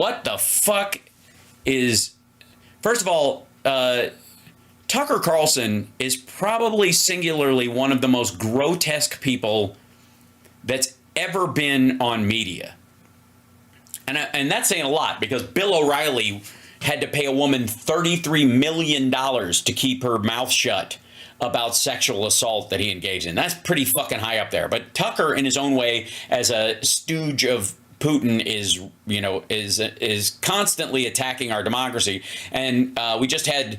What the fuck is... First of all, Tucker Carlson is probably singularly one of the most grotesque people that's ever been on media. And that's saying a lot, because Bill O'Reilly had to pay a woman $33 million to keep her mouth shut about sexual assault that he engaged in. That's pretty fucking high up there. But Tucker, in his own way, as a stooge of Putin, is constantly attacking our democracy. And we just had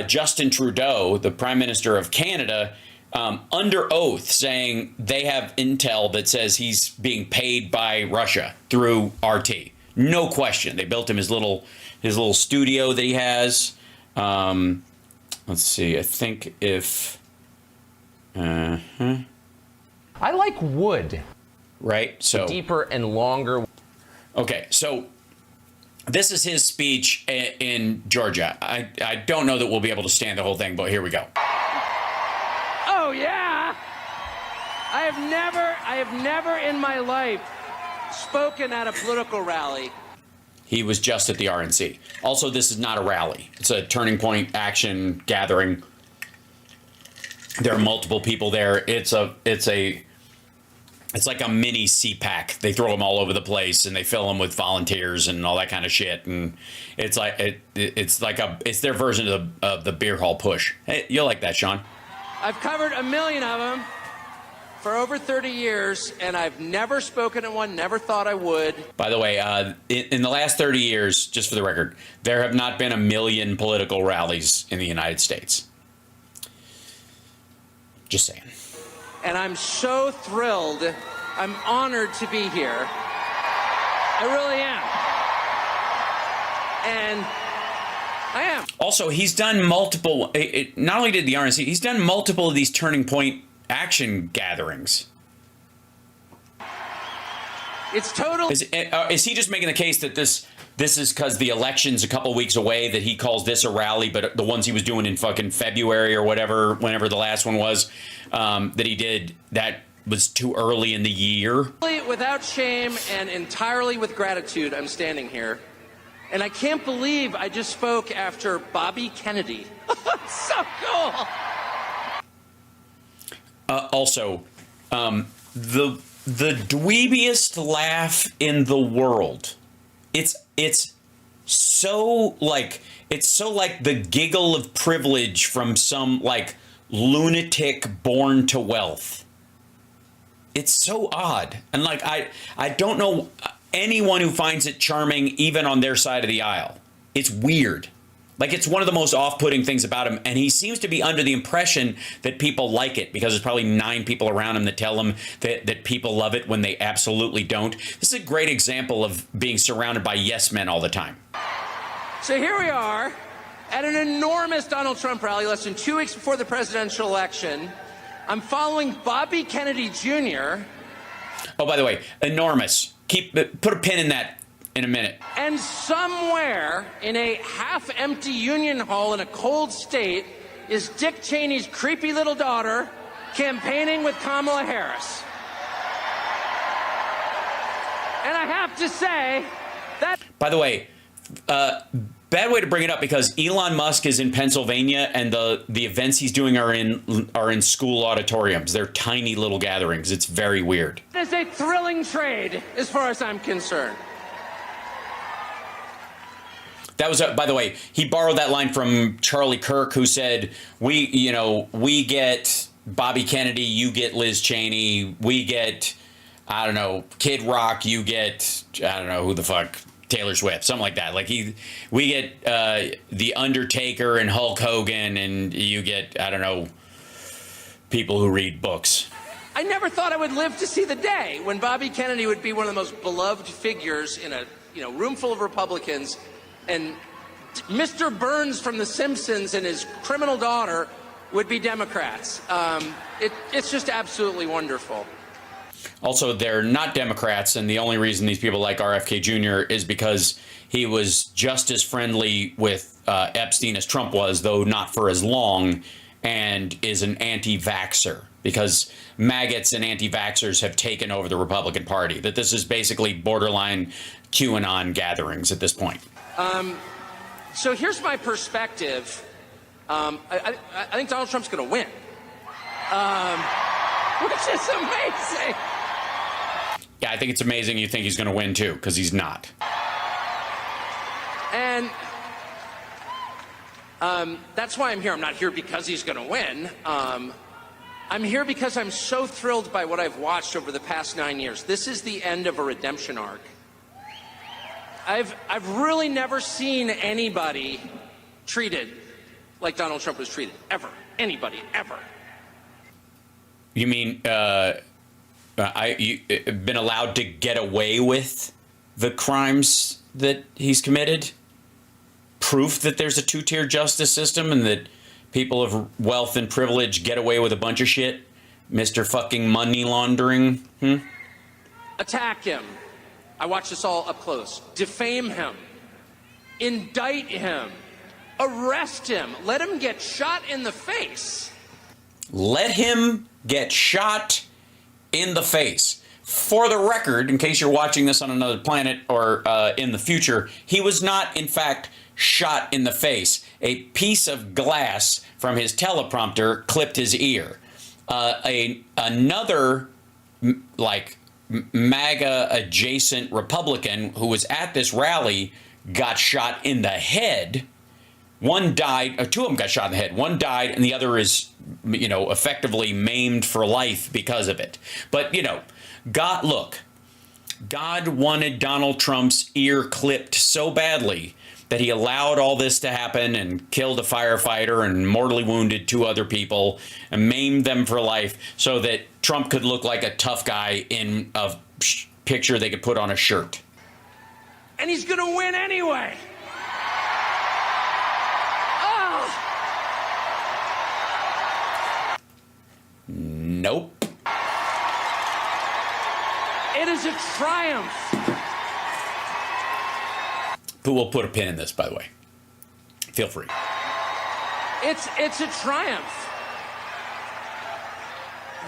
Justin Trudeau, the Prime Minister of Canada, under oath saying they have intel that says he's being paid by Russia through RT. No question. They built him his little studio that he has. Let's see. I think if I like wood. Right. So deeper and longer. Okay. So this is his speech in Georgia. I don't know that we'll be able to stand the whole thing, but here we go. Oh yeah. I have never in my life spoken at a political rally. He was just at the RNC. Also, this is not a rally. It's a Turning Point action gathering. There are multiple people there. It's like a mini CPAC. They throw them all over the place and they fill them with volunteers and all that kind of shit. And it's like it's their version of the beer hall push. Hey, you'll like that, Sean. I've covered 1 million of them for over 30 years, and I've never spoken at one, never thought I would. By the way, in the last 30 years, just for the record, there have not been 1 million political rallies in the United States. Just saying. And I'm so thrilled. I'm honored to be here. I really am. And I am. Also, he's done multiple, not only did the RNC, he's done multiple of these Turning Point action gatherings. It's total. Is he just making the case that this is because the election's a couple weeks away, that he calls this a rally, but the ones he was doing in fucking February or whatever, whenever the last one was, that he did, that was too early in the year? Without shame and entirely with gratitude, I'm standing here. And I can't believe I just spoke after Bobby Kennedy. So cool. Also, the dweebiest laugh in the world. It's so like the giggle of privilege from some like lunatic born to wealth. It's so odd, and like I don't know anyone who finds it charming, even on their side of the aisle. It's weird. Like, it's one of the most off-putting things about him, and he seems to be under the impression that people like it, because there's probably 9 people around him that tell him that people love it when they absolutely don't. This is a great example of being surrounded by yes men all the time. So here we are at an enormous Donald Trump rally less than 2 weeks before the presidential election. I'm following Bobby Kennedy Jr. Oh, by the way, enormous. Put a pin in that in a minute. And somewhere in a half-empty Union Hall in a cold state is Dick Cheney's creepy little daughter campaigning with Kamala Harris. And I have to say that... By the way, bad way to bring it up, because Elon Musk is in Pennsylvania, and the events he's doing are in school auditoriums. They're tiny little gatherings. It's very weird. It's a thrilling trade as far as I'm concerned. That was, by the way, he borrowed that line from Charlie Kirk, who said, we get Bobby Kennedy, you get Liz Cheney, we get, I don't know, Kid Rock, you get, I don't know who the fuck, Taylor Swift, something like that. Like, we get The Undertaker and Hulk Hogan, and you get, I don't know, people who read books. I never thought I would live to see the day when Bobby Kennedy would be one of the most beloved figures in a room full of Republicans, and Mr. Burns from The Simpsons and his criminal daughter would be Democrats. It's just absolutely wonderful. Also, they're not Democrats, and the only reason these people like RFK Jr. is because he was just as friendly with Epstein as Trump was, though not for as long, and is an anti-vaxxer, because maggots and anti-vaxxers have taken over the Republican Party. That this is basically borderline QAnon gatherings at this point. So here's my perspective. I think Donald Trump's going to win, which is amazing. Yeah, I think it's amazing you think he's going to win, too, because he's not. And that's why I'm here. I'm not here because he's going to win. I'm here because I'm so thrilled by what I've watched over the past 9 years. This is the end of a redemption arc. I've really never seen anybody treated like Donald Trump was treated, ever. Anybody, ever. You mean you've been allowed to get away with the crimes that he's committed? Proof that there's a two-tier justice system and that people of wealth and privilege get away with a bunch of shit? Mr. fucking money laundering? Attack him. I watched this all up close. Defame him. Indict him. Arrest him. Let him get shot in the face. Let him get shot in the face. For the record, in case you're watching this on another planet or in the future, he was not, in fact, shot in the face. A piece of glass from his teleprompter clipped his ear. Another, like, MAGA adjacent Republican who was at this rally got shot in the head. One died, or two of them got shot in the head. One died, and the other is, effectively maimed for life because of it. But, God wanted Donald Trump's ear clipped so badly that he allowed all this to happen and killed a firefighter and mortally wounded two other people and maimed them for life so that Trump could look like a tough guy in a picture they could put on a shirt. And he's going to win anyway. Oh. Nope. It is a triumph. But we'll put a pin in this, by the way. Feel free. It's a triumph.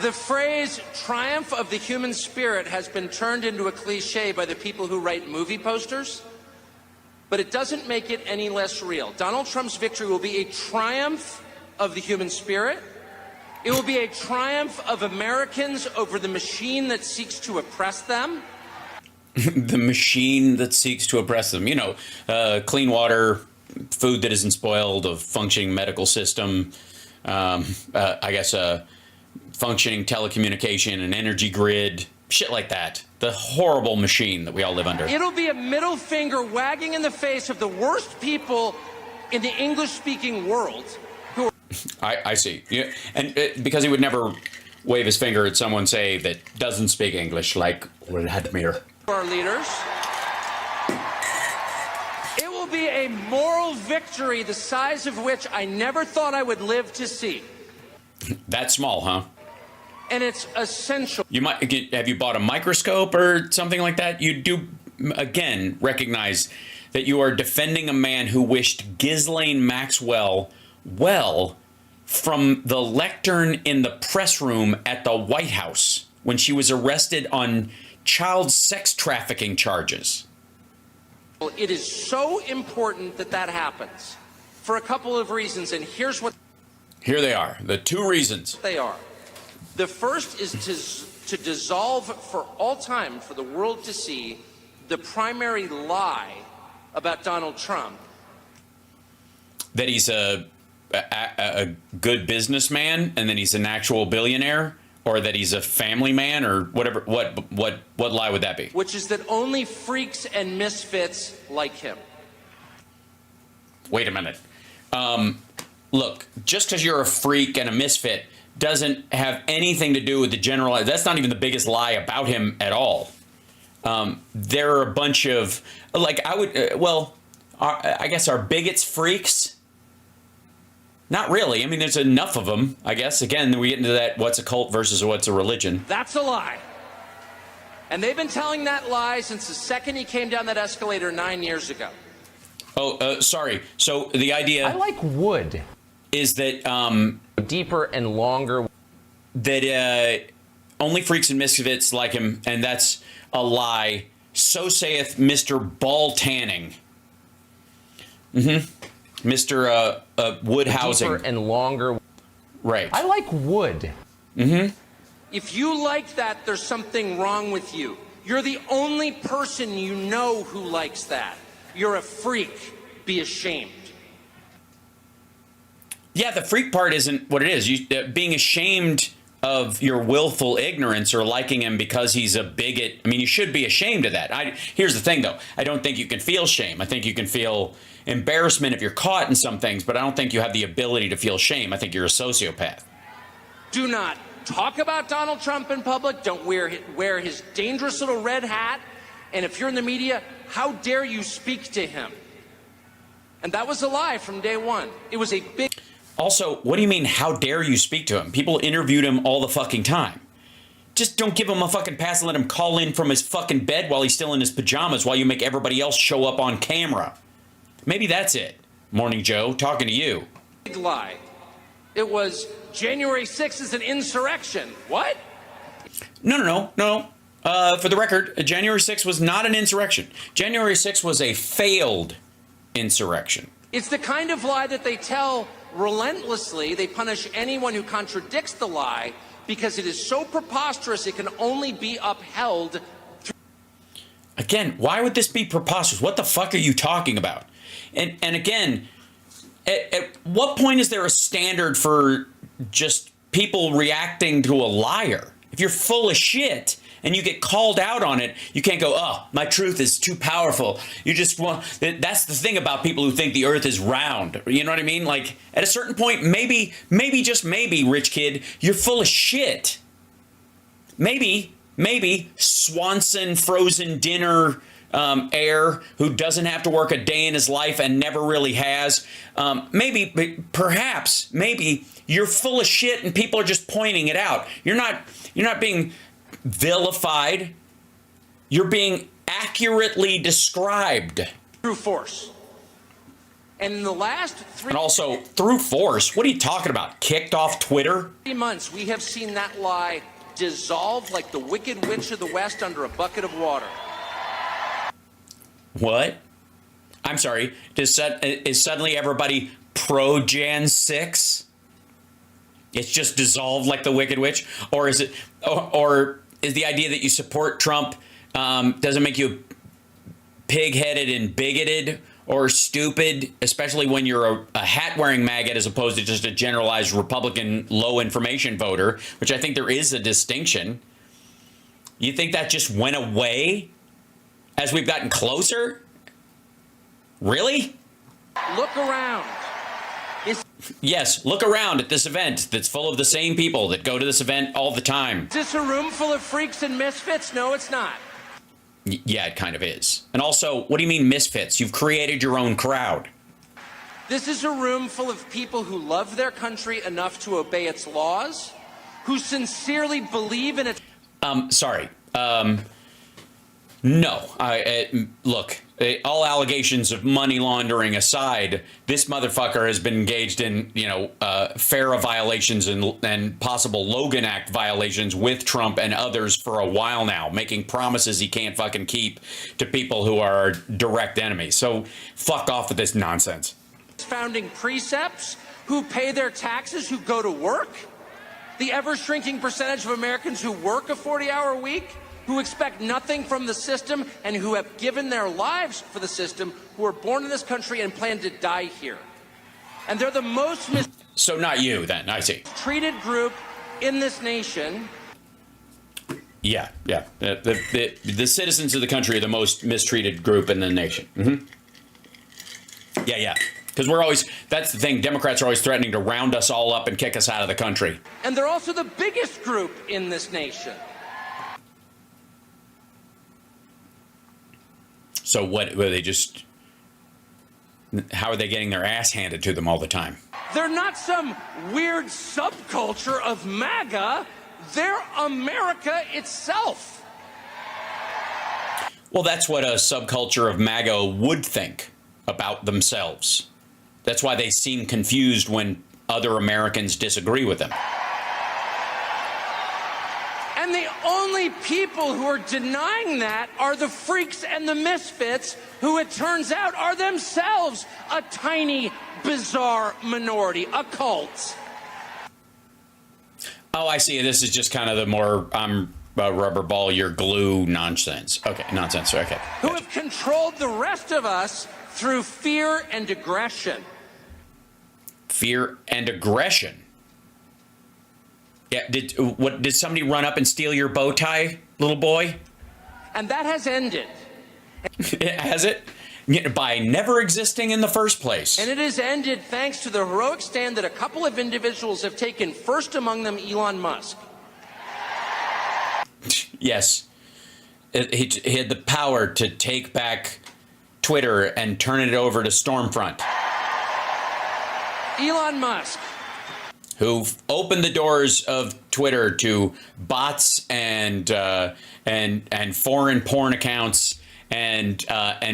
The phrase triumph of the human spirit has been turned into a cliche by the people who write movie posters, but it doesn't make it any less real. Donald Trump's victory will be a triumph of the human spirit. It will be a triumph of Americans over the machine that seeks to oppress them. The machine that seeks to oppress them. Clean water, food that isn't spoiled, a functioning medical system, functioning telecommunication, an energy grid, shit like that. The horrible machine that we all live under. It'll be a middle finger wagging in the face of the worst people in the English-speaking world. I see. Yeah, and because he would never wave his finger at someone, say, that doesn't speak English, like Vladimir. Our leaders. It will be a moral victory the size of which I never thought I would live to see. That small, huh? And it's essential. Have you bought a microscope or something like that? You do, again, recognize that you are defending a man who wished Ghislaine Maxwell well from the lectern in the press room at the White House when she was arrested on child sex trafficking charges. It is so important that that happens for a couple of reasons, and here's what. Here they are, the two reasons. They are. The first is to dissolve for all time, for the world to see, the primary lie about Donald Trump. That he's a good businessman and that he's an actual billionaire, or that he's a family man, or whatever. What lie would that be? Which is that only freaks and misfits like him. Wait a minute. Look, just because you're a freak and a misfit doesn't have anything to do with the general. That's not even the biggest lie about him at all. There are a bunch of, like, I guess are bigots freaks? Not really. I mean, there's enough of them, I guess. Again, we get into that what's a cult versus what's a religion. That's a lie. And they've been telling that lie since the second he came down that escalator 9 years ago. Oh, sorry. So the idea... I like wood. ...is that... deeper and longer. That only freaks and misfits like him, and that's a lie So saith Mr. Ball Tanning. Mr. Wood Housing. Deeper and longer. Right. I like wood. If you like that, there's something wrong with you. You're the only person you know who likes that. You're a freak. Be ashamed. Yeah, the freak part isn't what it is. Being ashamed of your willful ignorance or liking him because he's a bigot. I mean, you should be ashamed of that. Here's the thing, though. I don't think you can feel shame. I think you can feel embarrassment if you're caught in some things, but I don't think you have the ability to feel shame. I think you're a sociopath. Do not talk about Donald Trump in public. Don't wear his dangerous little red hat. And if you're in the media, how dare you speak to him? And that was a lie from day one. It was a big... Also, what do you mean, how dare you speak to him? People interviewed him all the fucking time. Just don't give him a fucking pass and let him call in from his fucking bed while he's still in his pajamas while you make everybody else show up on camera. Maybe that's it. Morning Joe, talking to you. Big lie. It was January 6th is an insurrection. What? No. For the record, January 6th was not an insurrection. January 6th was a failed insurrection. It's the kind of lie that they tell relentlessly. They punish anyone who contradicts the lie because it is so preposterous it can only be upheld. Again, why would this be preposterous? What the fuck are you talking about? And again, at what point is there a standard for just people reacting to a liar? If you're full of shit and you get called out on it, you can't go, oh, my truth is too powerful. You just want, that's the thing about people who think the earth is round. You know what I mean? Like, at a certain point, maybe, just maybe, rich kid, you're full of shit. Maybe Swanson frozen dinner heir who doesn't have to work a day in his life and never really has. Perhaps you're full of shit and people are just pointing it out. You're not being vilified. You're being accurately described. Through force. And in the last and also through force. What are you talking about? Kicked off Twitter? 3 months, we have seen that lie dissolve like the Wicked Witch of the West under a bucket of water. What? I'm sorry. Is suddenly everybody pro Jan 6? It's just dissolved like the Wicked Witch? Or is it, or is the idea that you support Trump doesn't make you pig-headed and bigoted or stupid, especially when you're a hat-wearing maggot as opposed to just a generalized Republican low-information voter, which I think there is a distinction. You think that just went away as we've gotten closer? Really? Look around. Yes, look around at this event that's full of the same people that go to this event all the time. Is this a room full of freaks and misfits? No, it's not. Yeah, it kind of is. And also, what do you mean misfits? You've created your own crowd. This is a room full of people who love their country enough to obey its laws, who sincerely believe in its... Sorry. No. Look, all allegations of money laundering aside, this motherfucker has been engaged in, FARA violations and possible Logan Act violations with Trump and others for a while now, making promises he can't fucking keep to people who are direct enemies. So fuck off with this nonsense. Founding precepts, who pay their taxes, who go to work, the ever-shrinking percentage of Americans who work a 40-hour week, who expect nothing from the system and who have given their lives for the system, who are born in this country and plan to die here. And they're the most So not you, then, I see. mistreated group in this nation. Yeah. The citizens of the country are the most mistreated group in the nation. Mm-hmm. Yeah. Because that's the thing, Democrats are always threatening to round us all up and kick us out of the country. And they're also the biggest group in this nation. So what, were they just, how are they getting their ass handed to them all the time? They're not some weird subculture of MAGA. They're America itself. Well, that's what a subculture of MAGA would think about themselves. That's why they seem confused when other Americans disagree with them. And the only people who are denying that are the freaks and the misfits, who it turns out are themselves a tiny, bizarre minority, a cult. Oh, I see. This is just kind of the more rubber ball your glue nonsense. Okay, nonsense. Okay. Who have controlled the rest of us through fear and aggression. Fear and aggression. Yeah. Did somebody run up and steal your bow tie, little boy? And that has ended. Has it? By never existing in the first place. And it has ended thanks to the heroic stand that a couple of individuals have taken, first among them Elon Musk. Yes. He had the power to take back Twitter and turn it over to Stormfront. Elon Musk, who opened the doors of Twitter to bots and foreign porn accounts and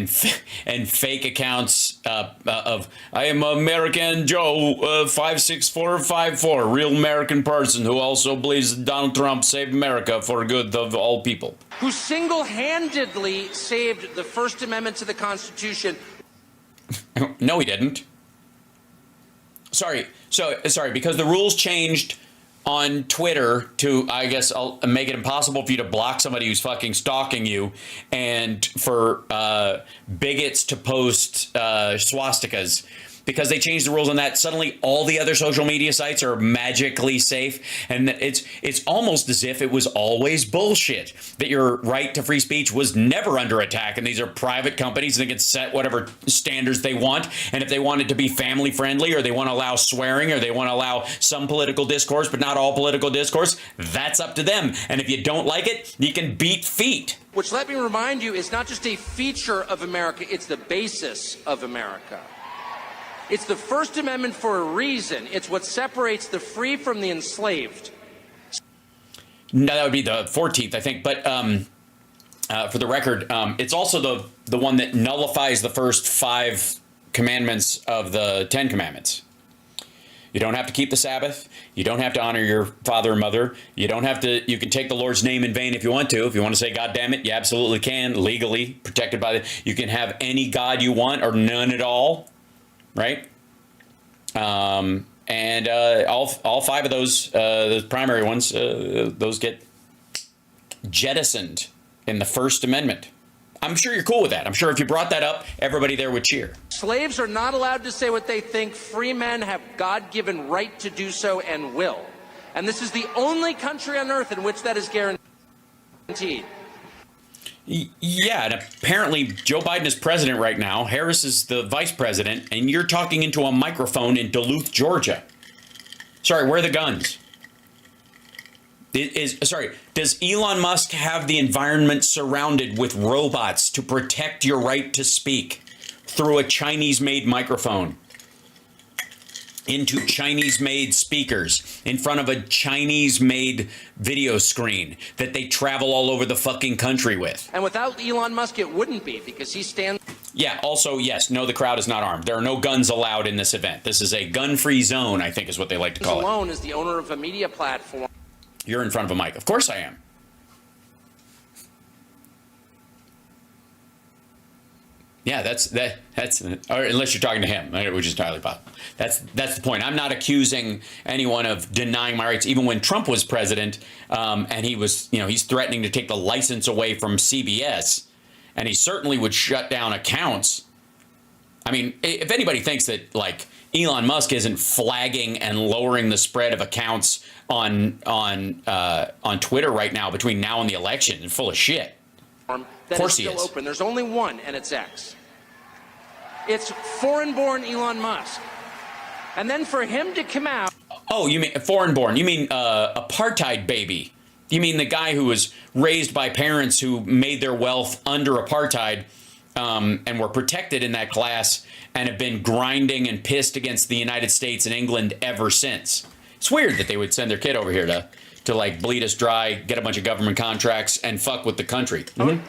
fake accounts of I am American Joe 56454, real American person who also believes that Donald Trump saved America for good of all people. who single-handedly saved the First Amendment to the Constitution. No, he didn't. Sorry, because the rules changed on Twitter to, I guess, I'll make it impossible for you to block somebody who's fucking stalking you, and for bigots to post swastikas. Because they changed the rules on that, suddenly all the other social media sites are magically safe, and it's almost as if it was always bullshit, that your right to free speech was never under attack, and these are private companies and they can set whatever standards they want, and if they want it to be family friendly, or they want to allow swearing, or they want to allow some political discourse but not all political discourse, that's up to them. And if you don't like it, you can beat feet. Which, let me remind you, is not just a feature of America, it's the basis of America. It's the First Amendment for a reason. It's what separates the free from the enslaved. No, that would be the 14th, I think. But for the record, it's also the one that nullifies the first 5 commandments of the 10 commandments. You don't have to keep the Sabbath. You don't have to honor your father and mother. You don't have to. You can take the Lord's name in vain if you want to. If you want to say God damn it, you absolutely can, legally protected by the. You can have any God you want or none at all. Right, and all 5 of those primary ones, those get jettisoned in the First Amendment. I'm sure you're cool with that. I'm sure if you brought that up, everybody there would cheer. Slaves are not allowed to say what they think. Free men have God-given right to do so and will. And this is the only country on earth in which that is guaranteed. Yeah, and apparently Joe Biden is president right now. Harris is the vice president, and you're talking into a microphone in Duluth, Georgia. Sorry, where are the guns? Does Elon Musk have the environment surrounded with robots to protect your right to speak through a Chinese-made microphone? Into Chinese-made speakers in front of a Chinese-made video screen that they travel all over the fucking country with. And without Elon Musk, it wouldn't be, because he stands... Yeah, also, yes, no, the crowd is not armed. There are no guns allowed in this event. This is a gun-free zone, I think is what they like to call it. ...alone as the owner of a media platform. You're in front of a mic. Of course I am. Yeah, that's or unless you're talking to him, which is entirely possible. That's the point. I'm not accusing anyone of denying my rights. Even when Trump was president, and he was, he's threatening to take the license away from CBS, and he certainly would shut down accounts. I mean, if anybody thinks that like Elon Musk isn't flagging and lowering the spread of accounts on Twitter right now between now and the election, it's full of shit. That is still open. There's only one, and it's X. It's foreign-born Elon Musk. And then for him to come out... Oh, you mean foreign-born. You mean apartheid baby. You mean the guy who was raised by parents who made their wealth under apartheid and were protected in that class and have been grinding and pissed against the United States and England ever since. It's weird that they would send their kid over here to like bleed us dry, get a bunch of government contracts, and fuck with the country. Mm-hmm.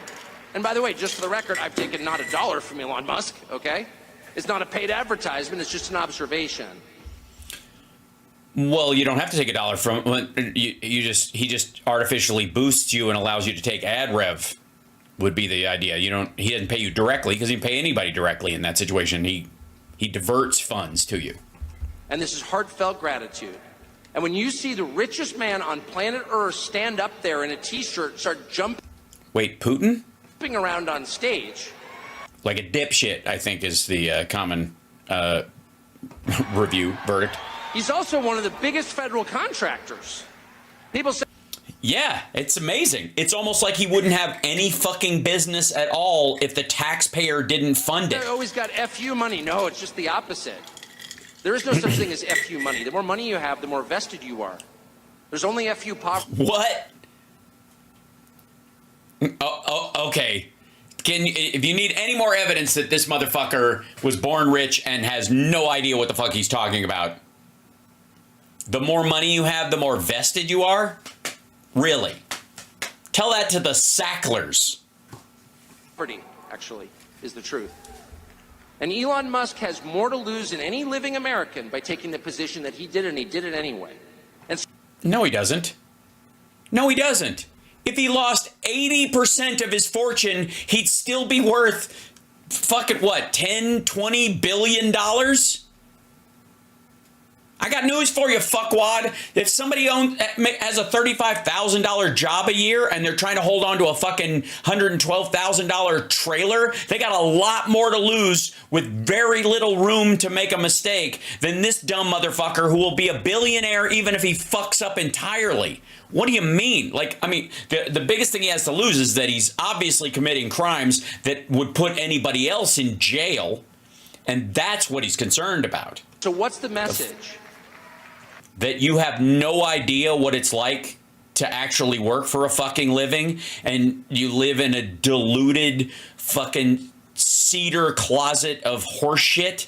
And by the way, just for the record, I've taken not $1 from Elon Musk, okay? It's not a paid advertisement, it's just an observation. Well, you don't have to take $1 from he just artificially boosts you and allows you to take ad rev. Would be the idea. He doesn't pay you directly because he didn't pay anybody directly in that situation. He diverts funds to you. And this is heartfelt gratitude. And when you see the richest man on planet Earth stand up there in a t-shirt, start jumping. Wait, Putin? Around on stage. Like a dipshit, I think, is the common review verdict. He's also one of the biggest federal contractors. People say, yeah, it's amazing. It's almost like he wouldn't have any fucking business at all if the taxpayer didn't fund it. They always got FU money. No, it's just the opposite. There is no such thing as FU money. The more money you have, the more vested you are. There's only FU poverty. What? Okay. If you need any more evidence that this motherfucker was born rich and has no idea what the fuck he's talking about, the more money you have, the more vested you are? Really? Tell that to the Sacklers. Actually, is the truth. And Elon Musk has more to lose than any living American by taking the position that he did, and he did it anyway. And no, he doesn't. No, he doesn't. If he lost 80% of his fortune, he'd still be worth fucking what, 10, 20 billion dollars? I got news for you, fuckwad. If somebody has a $35,000 job a year and they're trying to hold on to a fucking $112,000 trailer, they got a lot more to lose with very little room to make a mistake than this dumb motherfucker who will be a billionaire even if he fucks up entirely. What do you mean? The biggest thing he has to lose is that he's obviously committing crimes that would put anybody else in jail, and that's what he's concerned about. So what's the message? That you have no idea what it's like to actually work for a fucking living, and you live in a diluted fucking cedar closet of horseshit.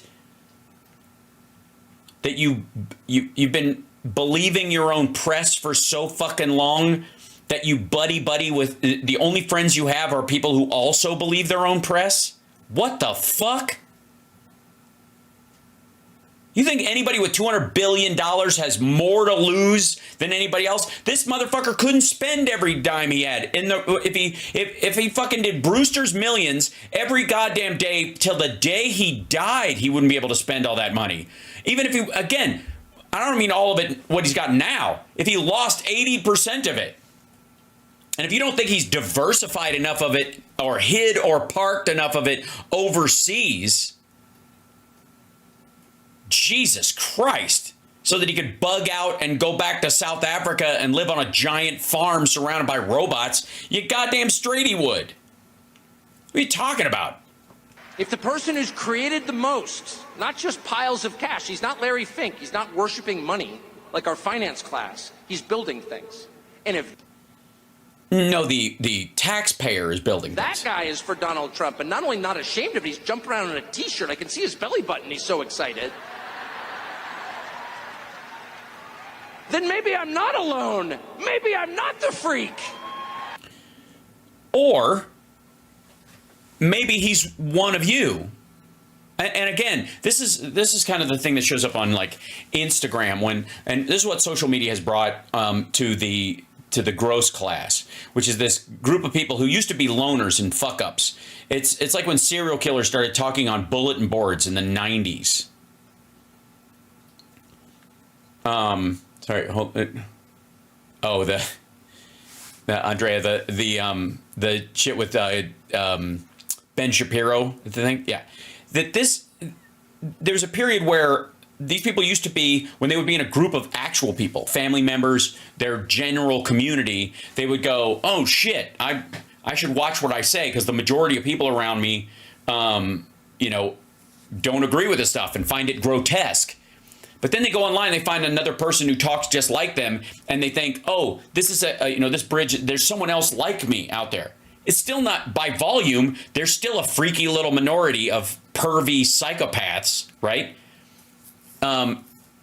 That you've been believing your own press for so fucking long that you buddy with the only friends you have are people who also believe their own press. What the fuck? You think anybody with $200 billion has more to lose than anybody else? This motherfucker couldn't spend every dime he had. If he fucking did Brewster's Millions every goddamn day till the day he died, he wouldn't be able to spend all that money. Even if he, again, I don't mean all of it, what he's got now. If he lost 80% of it, and if you don't think he's diversified enough of it or hid or parked enough of it overseas, Jesus Christ, so that he could bug out and go back to South Africa and live on a giant farm surrounded by robots, you goddamn straight he would. What are you talking about? If the person who's created the most, not just piles of cash, he's not Larry Fink, he's not worshiping money like our finance class, he's building things. And if no, the taxpayer is building that things. guy is for Donald Trump, and not only not ashamed of it, he's jumping around in a t-shirt. I can see his belly button, he's so excited. Then maybe I'm not alone. Maybe I'm not the freak. Or maybe he's one of you. And again, this is kind of the thing that shows up on like Instagram and this is what social media has brought to the gross class, which is this group of people who used to be loners and fuck ups. It's like when serial killers started talking on bulletin boards in the 90s. Sorry, hold it. Oh, the Andrea, the shit with Ben Shapiro, the thing, yeah. There's a period where these people used to be, when they would be in a group of actual people, family members, their general community, they would go, oh shit, I should watch what I say because the majority of people around me, don't agree with this stuff and find it grotesque. But then they go online, they find another person who talks just like them, and they think, oh, this is this bridge, there's someone else like me out there. It's still not, by volume, there's still a freaky little minority of pervy psychopaths, right?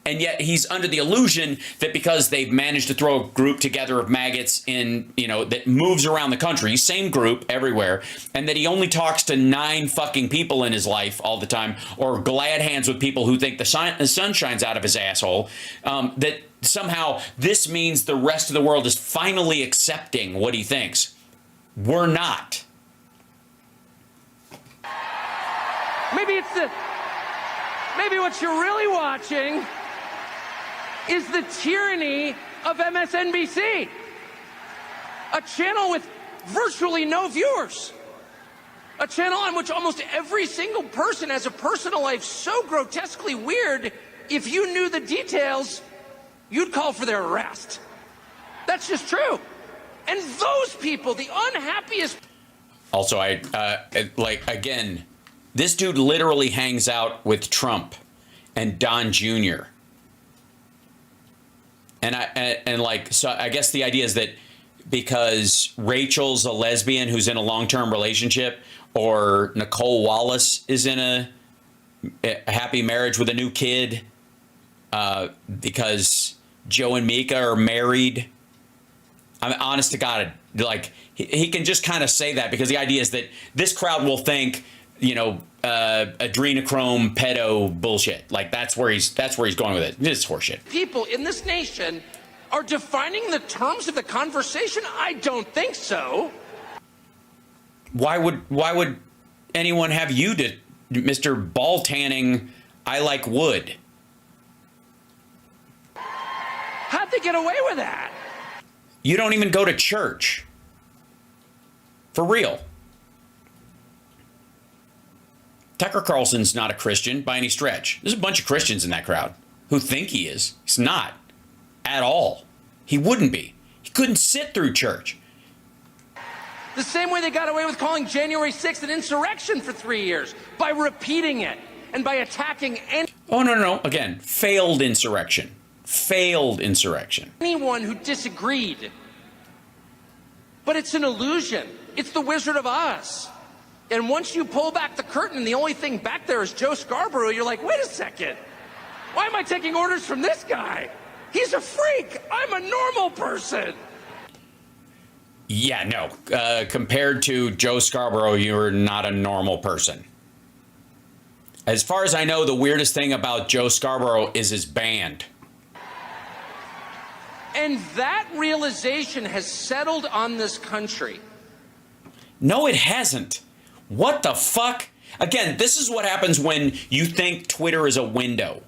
And yet he's under the illusion that because they've managed to throw a group together of maggots in, that moves around the country, same group everywhere, and that he only talks to 9 fucking people in his life all the time, or glad hands with people who think the sun shines out of his asshole, that somehow this means the rest of the world is finally accepting what he thinks. We're not. Maybe what you're really watching is the tyranny of MSNBC, a channel with virtually no viewers, a channel on which almost every single person has a personal life so grotesquely weird, if you knew the details, you'd call for their arrest. That's just true. And those people, the unhappiest... Also, again, this dude literally hangs out with Trump and Don Jr. So I guess the idea is that because Rachel's a lesbian who's in a long-term relationship, or Nicole Wallace is in a happy marriage with a new kid, because Joe and Mika are married. I mean, honest to God, like he can just kind of say that because the idea is that this crowd will think, adrenochrome pedo bullshit. Like that's where he's going with it. This is horseshit. People in this nation are defining the terms of the conversation? I don't think so. Why would anyone have you to Mr. Ball tanning? I like wood. How'd they get away with that? You don't even go to church. For real. Tucker Carlson's not a Christian by any stretch. There's a bunch of Christians in that crowd who think he is. He's not at all. He wouldn't be. He couldn't sit through church. The same way they got away with calling January 6th an insurrection for 3 years, by repeating it and by attacking No. Again, failed insurrection. Failed insurrection. Anyone who disagreed. But it's an illusion. It's the Wizard of Oz. And once you pull back the curtain and the only thing back there is Joe Scarborough, you're like, wait a second. Why am I taking orders from this guy? He's a freak. I'm a normal person. Yeah, no. Compared to Joe Scarborough, you're not a normal person. As far as I know, the weirdest thing about Joe Scarborough is his band. And that realization has settled on this country. No, it hasn't. What the fuck? Again, this is what happens when you think Twitter is a window.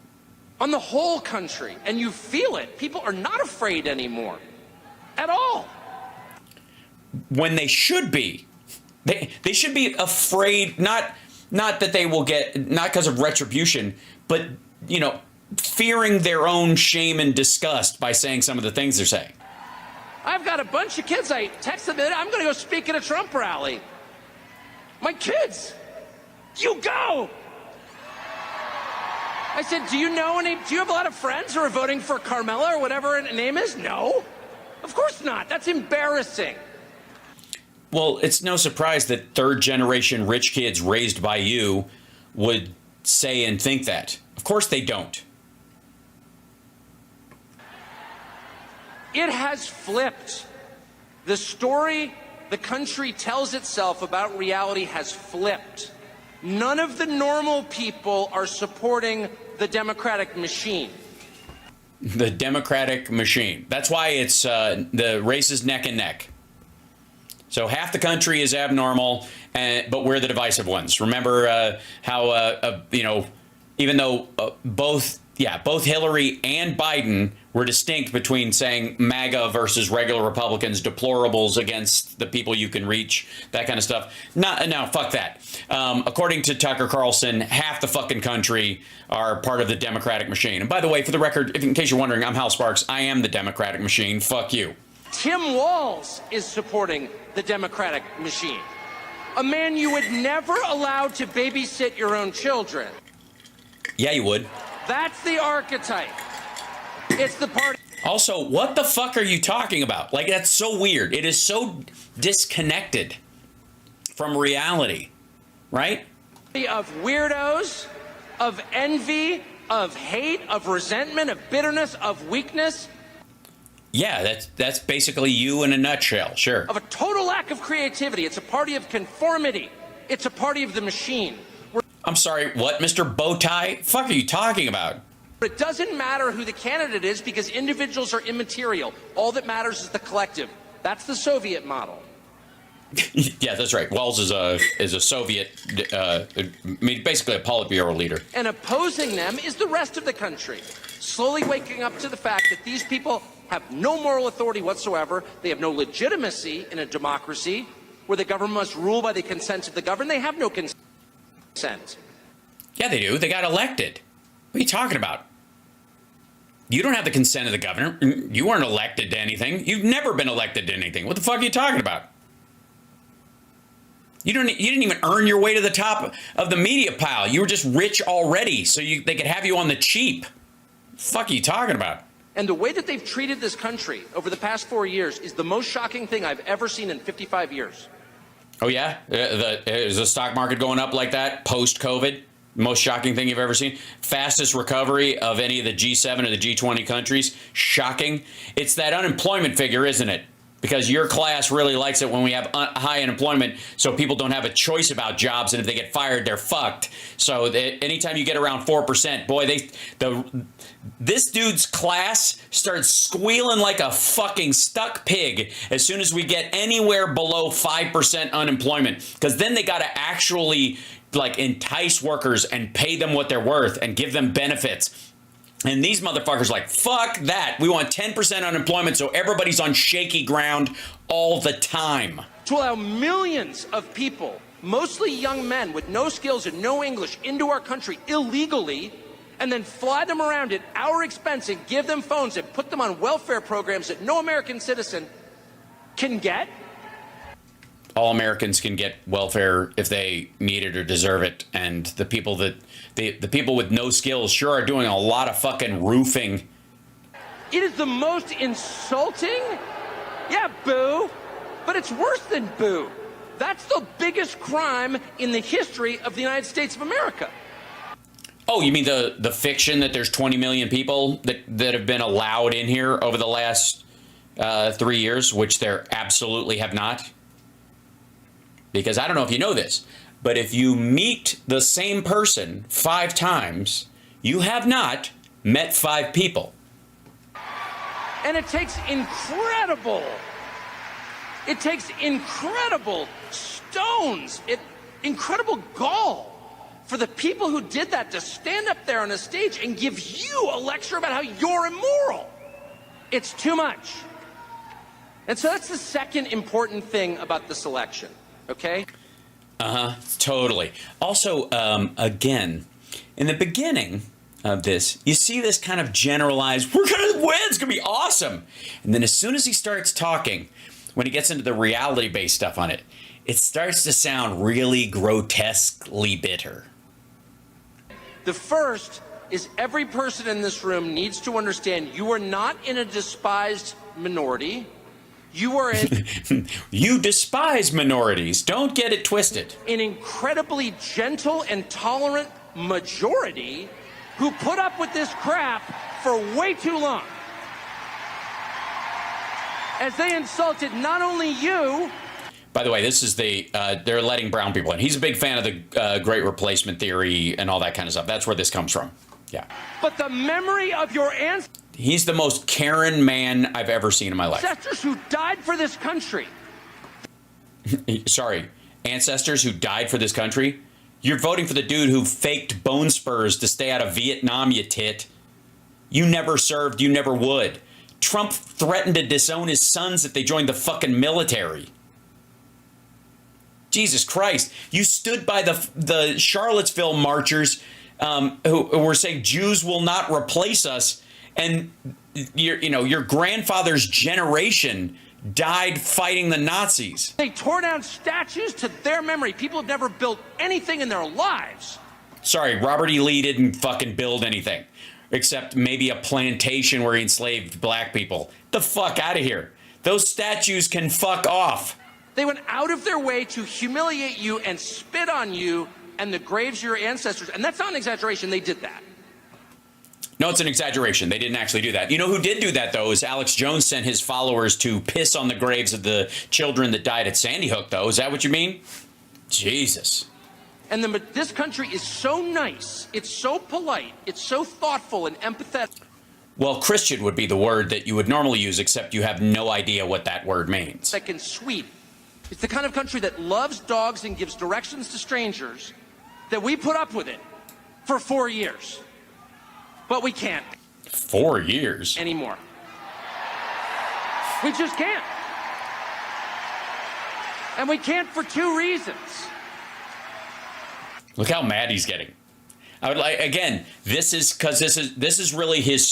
On the whole country, and you feel it. People are not afraid anymore. At all. When they should be. They should be afraid, not that they will get, not because of retribution, but, fearing their own shame and disgust by saying some of the things they're saying. I've got a bunch of kids. I texted them, I'm going to go speak at a Trump rally. My kids, you go. I said, do you have a lot of friends who are voting for Carmela or whatever her name is? No, of course not. That's embarrassing. Well, it's no surprise that third generation rich kids raised by you would say and think that. Of course they don't. It has flipped. The story the country tells itself about reality has flipped. None of the normal people are supporting the Democratic machine. The Democratic machine. That's why it's the race is neck and neck. So half the country is abnormal, but we're the divisive ones. Remember how even though both Hillary and Biden were distinct between saying MAGA versus regular Republicans, deplorables against the people you can reach, that kind of stuff. No, fuck that. According to Tucker Carlson, half the fucking country are part of the Democratic machine. And by the way, for the record, in case you're wondering, I'm Hal Sparks. I am the Democratic machine. Fuck you. Tim Walz is supporting the Democratic machine. A man you would never allow to babysit your own children. Yeah, you would. That's the archetype. It's the party. Also, what the fuck are you talking about? Like, that's so weird. It is so disconnected from reality, right? Of weirdos, of envy, of hate, of resentment, of bitterness, of weakness. Yeah, that's basically you in a nutshell, sure. Of a total lack of creativity. It's a party of conformity. It's a party of the machine. I'm sorry, what, Mr. Bowtie? Fuck are you talking about? It doesn't matter who the candidate is because individuals are immaterial. All that matters is the collective. That's the Soviet model. Yeah, that's right. Wells is a Soviet, basically a Politburo leader. And opposing them is the rest of the country, slowly waking up to the fact that these people have no moral authority whatsoever. They have no legitimacy in a democracy where the government must rule by the consent of the governed. They have no consent. Yeah, they do. They got elected. What are you talking about? You don't have the consent of the governor. You weren't elected to anything. You've never been elected to anything. What the fuck are you talking about? You didn't even earn your way to the top of the media pile. You were just rich already, so they could have you on the cheap. What the fuck are you talking about? And the way that they've treated this country over the past 4 years is the most shocking thing I've ever seen in 55 years. Oh, yeah? Is the stock market going up like that post-COVID? Most shocking thing you've ever seen? Fastest recovery of any of the G7 or the G20 countries? Shocking. It's that unemployment figure, isn't it? Because your class really likes it when we have high unemployment, so people don't have a choice about jobs, and if they get fired, they're fucked. So anytime you get around 4%, boy, this dude's class starts squealing like a fucking stuck pig as soon as we get anywhere below 5% unemployment, because then they got to actually like entice workers and pay them what they're worth and give them benefits. And these motherfuckers like, fuck that. We want 10% unemployment so everybody's on shaky ground all the time. To allow millions of people, mostly young men with no skills and no English, into our country illegally, and then fly them around at our expense and give them phones and put them on welfare programs that no American citizen can get. All Americans can get welfare if they need it or deserve it. And the people with no skills sure are doing a lot of fucking roofing. It is the most insulting. Yeah, boo. But it's worse than boo. That's the biggest crime in the history of the United States of America. Oh, you mean the fiction that there's 20 million people that have been allowed in here over the last 3 years, which there absolutely have not? Because I don't know if you know this, but if you meet the same person 5 times, you have not met 5 people. And it takes incredible stones, incredible gall for the people who did that to stand up there on a stage and give you a lecture about how you're immoral. It's too much. And so that's the second important thing about this election. Okay? Totally. Also, again, in the beginning of this, you see this kind of generalized, we're going to win, it's going to be awesome. And then as soon as he starts talking, when he gets into the reality-based stuff on it, it starts to sound really grotesquely bitter. The first is every person in this room needs to understand you are not in a despised minority. You are in... You despise minorities. Don't get it twisted. An incredibly gentle and tolerant majority who put up with this crap for way too long. As they insulted not only you... By the way, this is they're letting brown people in. He's a big fan of the Great Replacement Theory and all that kind of stuff. That's where this comes from. Yeah. But the memory of your ancestors... He's the most Karen man I've ever seen in my life. Ancestors who died for this country. Sorry, ancestors who died for this country? You're voting for the dude who faked bone spurs to stay out of Vietnam, you tit. You never served, you never would. Trump threatened to disown his sons if they joined the fucking military. Jesus Christ. You stood by the Charlottesville marchers who were saying Jews will not replace us. And your grandfather's generation died fighting the Nazis. They tore down statues to their memory. People have never built anything in their lives. Sorry, Robert E. Lee didn't fucking build anything. Except maybe a plantation where he enslaved black people. The fuck out of here. Those statues can fuck off. They went out of their way to humiliate you and spit on you and the graves of your ancestors. And that's not an exaggeration. They did that. No, it's an exaggeration. They didn't actually do that. You know who did do that, though, is Alex Jones sent his followers to piss on the graves of the children that died at Sandy Hook, though. Is that what you mean? Jesus. And this country is so nice, it's so polite, it's so thoughtful and empathetic. Well, Christian would be the word that you would normally use, except you have no idea what that word means. And sweet. It's the kind of country that loves dogs and gives directions to strangers, that we put up with it for 4 years. But we can't. 4 years? Anymore. We just can't. And we can't for 2 reasons. Look how mad he's getting. I would like, again, this is really his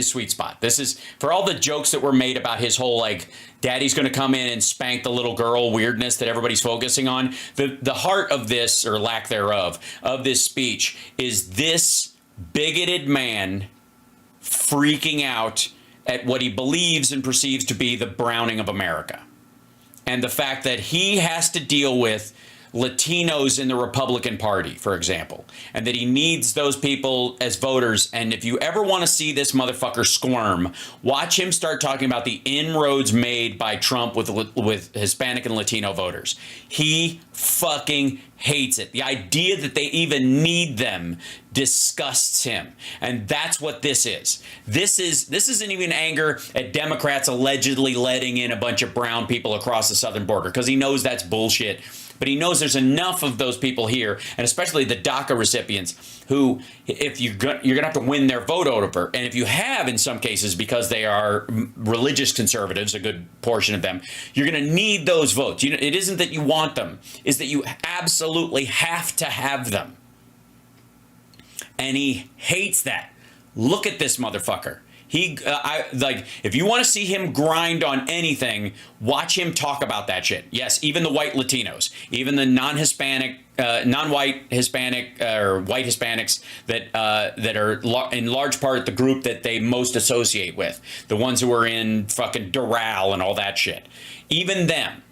sweet spot. This is for all the jokes that were made about his whole like daddy's going to come in and spank the little girl weirdness that everybody's focusing on. The heart of this, or lack thereof, of this speech is this bigoted man freaking out at what he believes and perceives to be the browning of America. And the fact that he has to deal with Latinos in the Republican Party, for example, and that he needs those people as voters. And if you ever want to see this motherfucker squirm, watch him start talking about the inroads made by Trump with Hispanic and Latino voters. He fucking hates it. The idea that they even need them disgusts him. And that's what this is. This isn't even anger at Democrats allegedly letting in a bunch of brown people across the southern border, because he knows that's bullshit. But he knows there's enough of those people here, and especially the DACA recipients, who, if you're going to have to win their vote over, and if you have in some cases because they are religious conservatives, a good portion of them, you're going to need those votes. It isn't that you want them, it's that you absolutely have to have them. And he hates that. Look at this motherfucker. If you want to see him grind on anything, watch him talk about that shit. Yes, even the white Latinos, even the non-Hispanic, non-white Hispanic or white Hispanics that are in large part the group that they most associate with, the ones who are in fucking Doral and all that shit. Even them.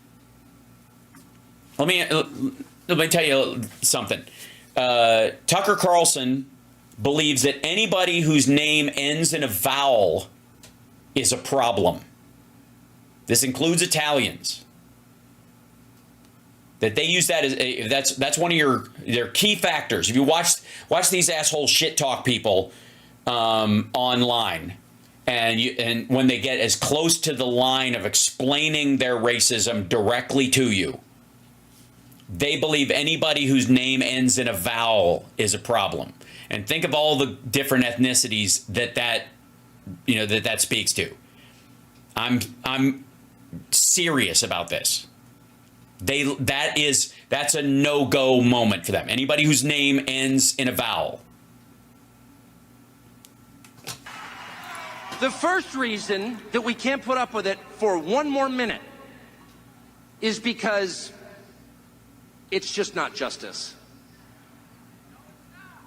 Let me tell you something. Tucker Carlson believes that anybody whose name ends in a vowel is a problem. This includes Italians. That they use that as that's one of their key factors. If you watch these asshole shit talk people online, and when they get as close to the line of explaining their racism directly to you, they believe anybody whose name ends in a vowel is a problem. And think of all the different ethnicities that speaks to. I'm serious about this. That's a no-go moment for them. Anybody whose name ends in a vowel. The first reason that we can't put up with it for one more minute is because it's just not justice.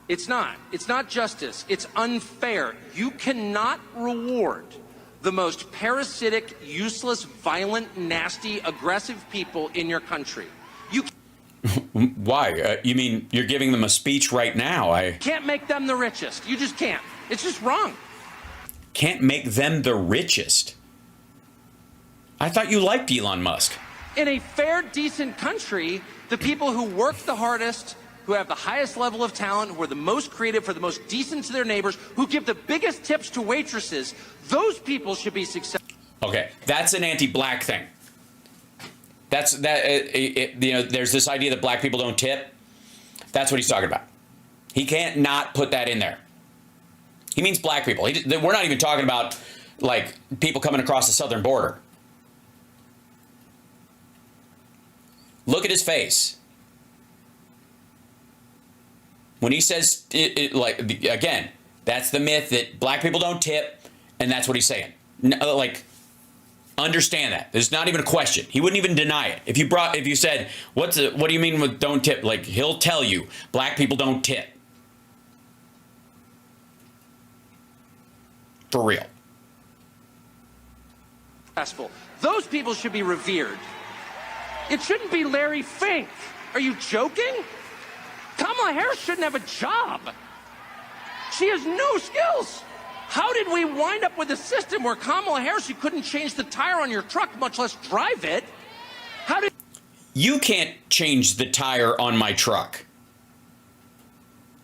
It's not. It's not justice. It's unfair. You cannot reward the most parasitic, useless, violent, nasty, aggressive people in your country. You Why? You mean you're giving them a speech right now? I can't make them the richest. You just can't. It's just wrong. Can't make them the richest? I thought you liked Elon Musk. In a fair, decent country, the people who work the hardest, who have the highest level of talent, who are the most creative, who are the most decent to their neighbors, who give the biggest tips to waitresses, those people should be successful. Okay, that's an anti-black thing. There's this idea that black people don't tip. That's what he's talking about. He can't not put that in there. He means black people. We're not even talking about like people coming across the southern border. Look at his face. When he says, again, that's the myth that black people don't tip, and that's what he's saying. Understand that. There's not even a question. He wouldn't even deny it. If you said, what do you mean with don't tip? Like, he'll tell you, black people don't tip. For real. Those people should be revered. It shouldn't be Larry Fink. Are you joking? Kamala Harris shouldn't have a job. She has no skills. How did we wind up with a system where Kamala Harris, you couldn't change the tire on your truck, much less drive it? How did... You can't change the tire on my truck.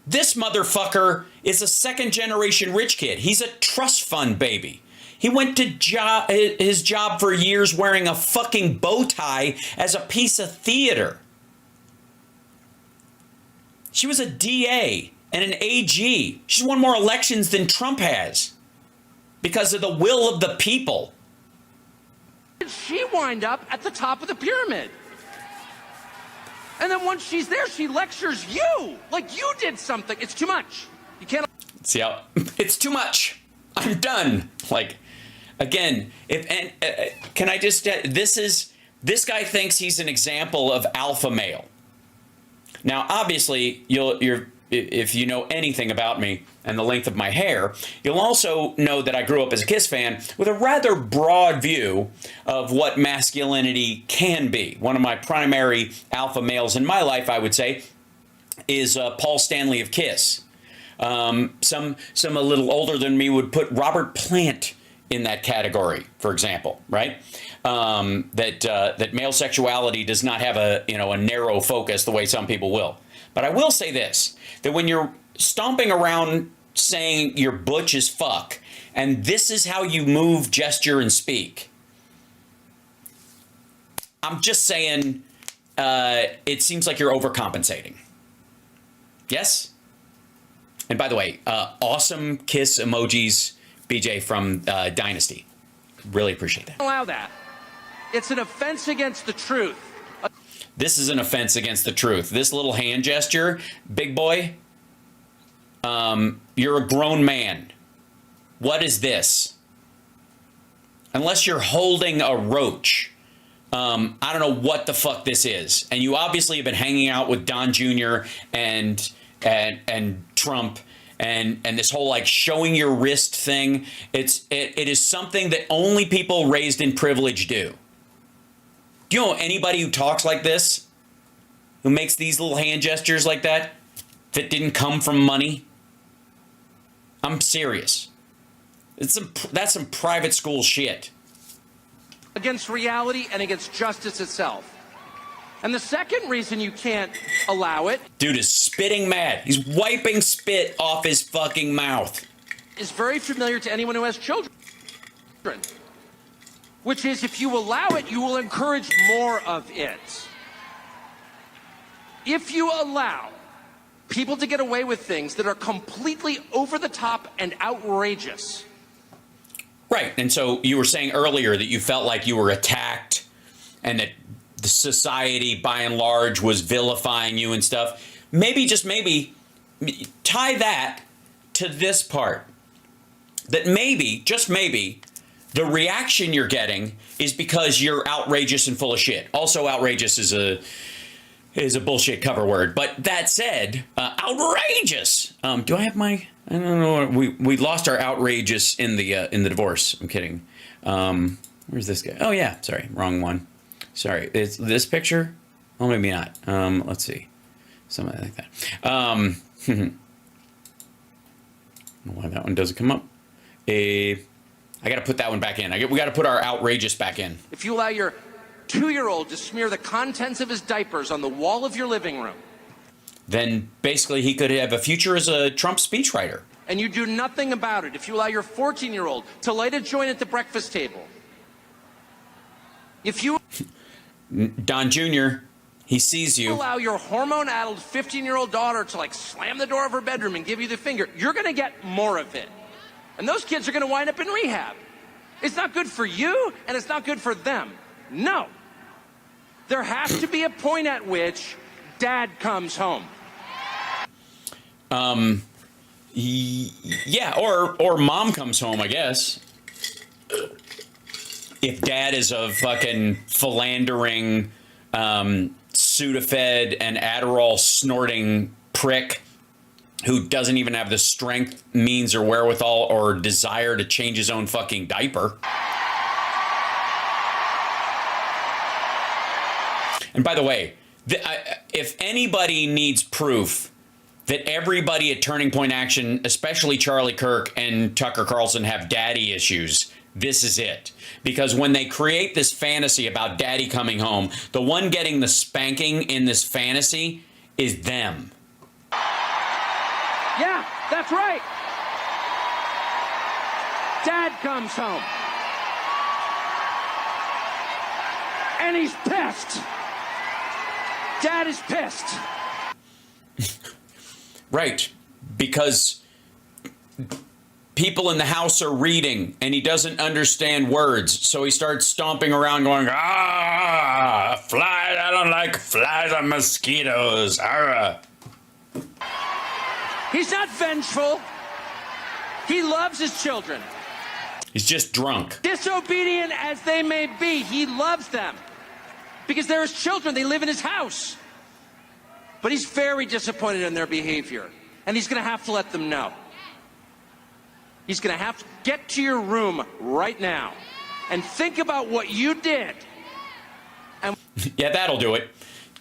This motherfucker is a second-generation rich kid. He's a trust fund baby. He went to his job for years wearing a fucking bow tie as a piece of theater. She was a DA and an AG. She's won more elections than Trump has because of the will of the people. Did she wind up at the top of the pyramid? And then once she's there, she lectures you like you did something. It's too much. You can't. See how it's too much. I'm done. Like, again, can I just? This guy thinks he's an example of alpha male. Now, obviously, if you know anything about me and the length of my hair, you'll also know that I grew up as a Kiss fan with a rather broad view of what masculinity can be. One of my primary alpha males in my life, I would say, is Paul Stanley of Kiss. Some a little older than me would put Robert Plant in that category, for example, right? That male sexuality does not have a narrow focus the way some people will. But I will say this, that when you're stomping around saying you're butch as fuck, and this is how you move, gesture, and speak, I'm just saying it seems like you're overcompensating. Yes? And by the way, awesome kiss emojis, BJ from Dynasty. Really appreciate that. Allow that. It's an offense against the truth. This is an offense against the truth. This little hand gesture, big boy, you're a grown man. What is this? Unless you're holding a roach, I don't know what the fuck this is. And you obviously have been hanging out with Don Jr. and Trump and this whole like showing your wrist thing. It is something that only people raised in privilege do. Do you know anybody who talks like this, who makes these little hand gestures like that didn't come from money? I'm serious. That's some private school shit. Against reality and against justice itself. And the second reason you can't allow it... Dude is spitting mad. He's wiping spit off his fucking mouth. ...is very familiar to anyone who has children. Which is, if you allow it, you will encourage more of it. If you allow people to get away with things that are completely over the top and outrageous. Right. And so you were saying earlier that you felt like you were attacked and that the society by and large was vilifying you and stuff. Maybe, just maybe, tie that to this part. That maybe, just maybe, the reaction you're getting is because you're outrageous and full of shit. Also, outrageous is a bullshit cover word. But that said, outrageous. Do I have my? I don't know. We lost our outrageous in the divorce. I'm kidding. Where's this guy? Oh yeah, sorry, wrong one. Sorry, it's this picture. Oh, maybe not. Let's see, something like that. I don't know why that one doesn't come up. I got to put that one back in. We got to put our outrageous back in. If you allow your 2-year-old to smear the contents of his diapers on the wall of your living room, then basically he could have a future as a Trump speechwriter. And you do nothing about it. If you allow your 14-year-old to light a joint at the breakfast table, if you Don Jr., he sees you. Allow your hormone-addled 15-year-old daughter to like slam the door of her bedroom and give you the finger, you're going to get more of it. And those kids are going to wind up in rehab. It's not good for you, and it's not good for them. No. There has to be a point at which dad comes home. Yeah, or mom comes home, I guess. If dad is a fucking philandering, Sudafed and Adderall snorting prick who doesn't even have the strength, means, or wherewithal or desire to change his own fucking diaper. And by the way, if anybody needs proof that everybody at Turning Point Action, especially Charlie Kirk and Tucker Carlson, have daddy issues, this is it. Because when they create this fantasy about daddy coming home, the one getting the spanking in this fantasy is them. Yeah, that's right. Dad comes home. And he's pissed. Dad is pissed. Right. Because people in the house are reading and he doesn't understand words. So he starts stomping around going, flies, I don't like flies or mosquitoes. He's not vengeful. He loves his children. He's just drunk. Disobedient as they may be, he loves them. Because they're his children, they live in his house. But he's very disappointed in their behavior. And he's going to have to let them know. He's going to have to get to your room right now and think about what you did. And yeah, that'll do it.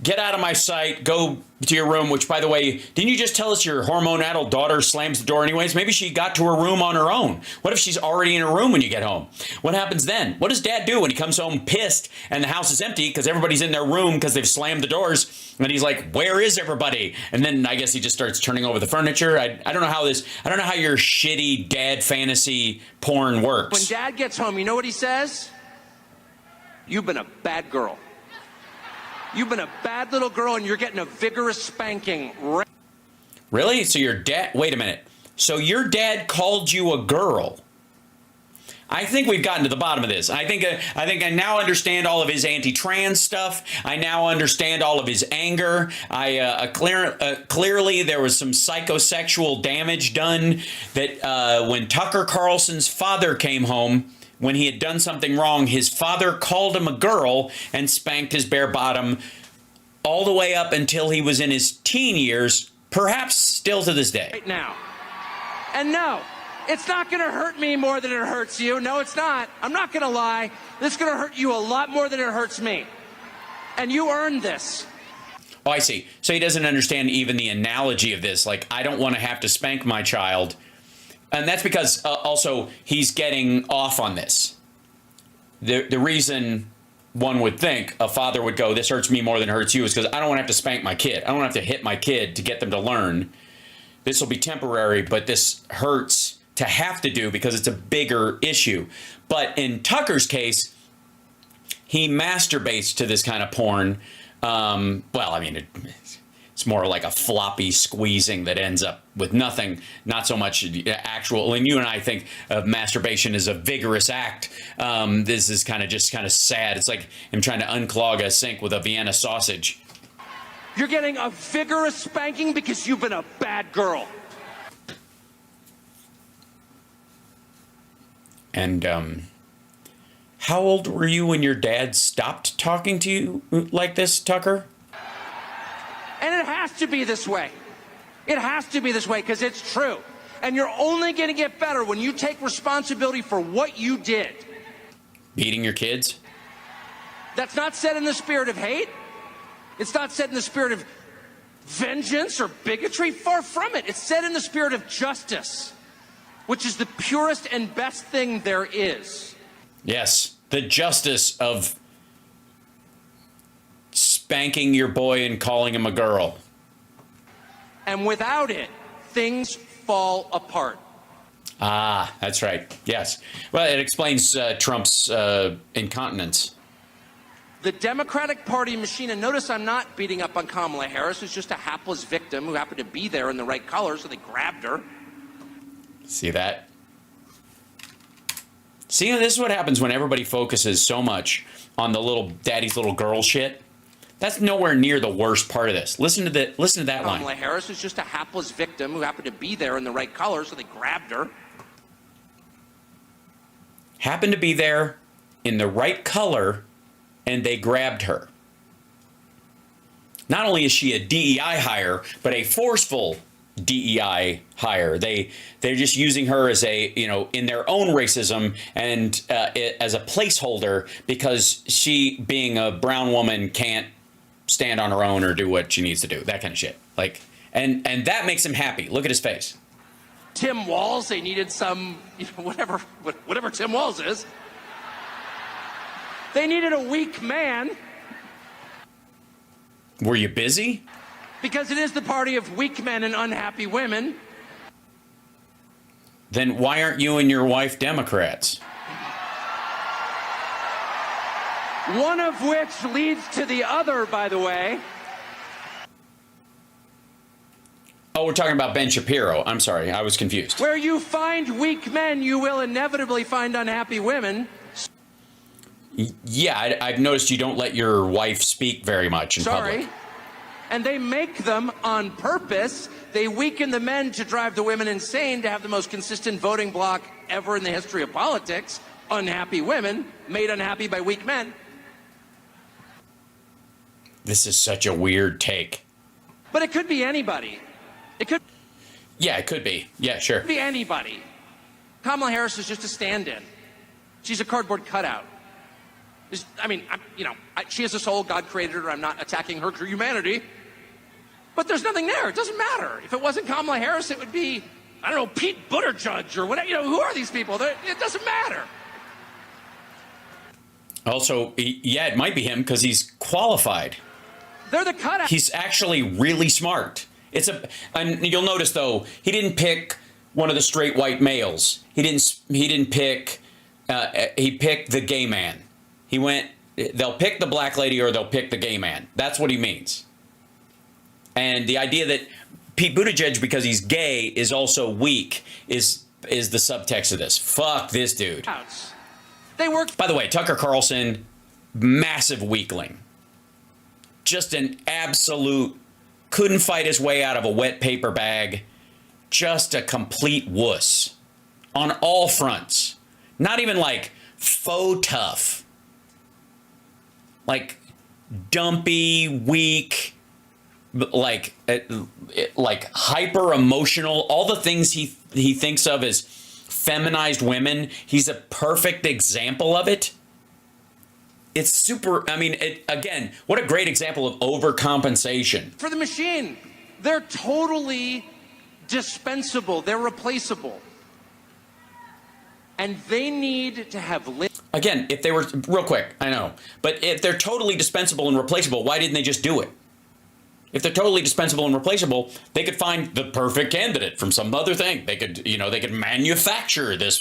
Get out of my sight. Go to your room, which, by the way, didn't you just tell us your hormone-addled daughter slams the door anyways? Maybe she got to her room on her own. What if she's already in her room when you get home? What happens then? What does dad do when he comes home pissed and the house is empty because everybody's in their room because they've slammed the doors? And he's like, where is everybody? And then I guess he just starts turning over the furniture. I don't know how your shitty dad fantasy porn works. when dad gets home, you know what he says? You've been a bad girl. You've been a bad little girl and you're getting a vigorous spanking. Really? So your dad, wait a minute. So your dad called you a girl. I think we've gotten to the bottom of this. I think I now understand all of his anti-trans stuff. I now understand all of his anger. Clearly there was some psychosexual damage done that when Tucker Carlson's father came home, when he had done something wrong, his father called him a girl and spanked his bare bottom all the way up until he was in his teen years, perhaps still to this day. Right now. And no, it's not going to hurt me more than it hurts you. No, it's not. I'm not going to lie. This is going to hurt you a lot more than it hurts me. And you earned this. Oh, I see. So he doesn't understand even the analogy of this. Like, I don't want to have to spank my child. And that's because also he's getting off on this. The reason one would think a father would go, this hurts me more than it hurts you, is because I don't want to have to spank my kid. I don't want to have to hit my kid to get them to learn. This will be temporary, but this hurts to have to do because it's a bigger issue. But in Tucker's case, he masturbates to this kind of porn. Well, I mean, it's more like a floppy squeezing that ends up with nothing, not so much actual. And you and I think of masturbation as a vigorous act. This is kind of sad. It's like him trying to unclog a sink with a Vienna sausage. You're getting a vigorous spanking because you've been a bad girl. And how old were you when your dad stopped talking to you like this, Tucker? And it has to be this way. It has to be this way because it's true. And you're only going to get better when you take responsibility for what you did. Beating your kids? That's not said in the spirit of hate. It's not said in the spirit of vengeance or bigotry. Far from it. It's said in the spirit of justice, which is the purest and best thing there is. Yes, the justice of spanking your boy and calling him a girl. And without it, things fall apart. Ah, that's right. Yes. Well, it explains Trump's incontinence. The Democratic Party machine, and notice I'm not beating up on Kamala Harris, who's just a hapless victim who happened to be there in the right color, so they grabbed her. See that? See, this is what happens when everybody focuses so much on the little daddy's little girl shit. That's nowhere near the worst part of this. Listen to that line. Kamala Harris is just a hapless victim who happened to be there in the right color, so they grabbed her. Happened to be there in the right color, and they grabbed her. Not only is she a DEI hire, but a forceful DEI hire. They're just using her as in their own racism and as a placeholder because she, being a brown woman, can't stand on her own or do what she needs to do. That kind of shit. Like, And that makes him happy. Look at his face. Tim Walz, they needed some, whatever Tim Walz is. They needed a weak man. Were you busy? Because it is the party of weak men and unhappy women. Then why aren't you and your wife Democrats? One of which leads to the other, by the way. Oh, we're talking about Ben Shapiro. I'm sorry, I was confused. Where you find weak men, you will inevitably find unhappy women. Yeah, I've noticed you don't let your wife speak very much in Sorry. public. And they make them on purpose. They weaken the men to drive the women insane, to have the most consistent voting bloc ever in the history of politics. Unhappy women made unhappy by weak men. This is such a weird take. But it could be anybody. Yeah, it could be. Yeah, sure. It could be anybody. Kamala Harris is just a stand-in. She's a cardboard cutout. She has a soul. God created her. I'm not attacking her humanity. But there's nothing there. It doesn't matter. If it wasn't Kamala Harris, it would be, I don't know, Pete Buttigieg or whatever. Who are these people? It doesn't matter. Also, yeah, it might be him because he's qualified. They're the cutout. He's actually really smart. And you'll notice though, he didn't pick one of the straight white males. He didn't pick. He picked the gay man. They'll pick the black lady or they'll pick the gay man. That's what he means. And the idea that Pete Buttigieg, because he's gay, is also weak is the subtext of this. Fuck this dude. They work. By the way, Tucker Carlson, massive weakling. Just an absolute, couldn't fight his way out of a wet paper bag. Just a complete wuss on all fronts. Not even like faux tough. Like dumpy, weak, like hyper emotional. All the things he thinks of as feminized women. He's a perfect example of it. It's super. I mean, again, what a great example of overcompensation. For the machine, they're totally dispensable. They're replaceable. And they need to have... Again, if they were... Real quick, I know. But if they're totally dispensable and replaceable, why didn't they just do it? If they're totally dispensable and replaceable, they could find the perfect candidate from some other thing. They could manufacture this,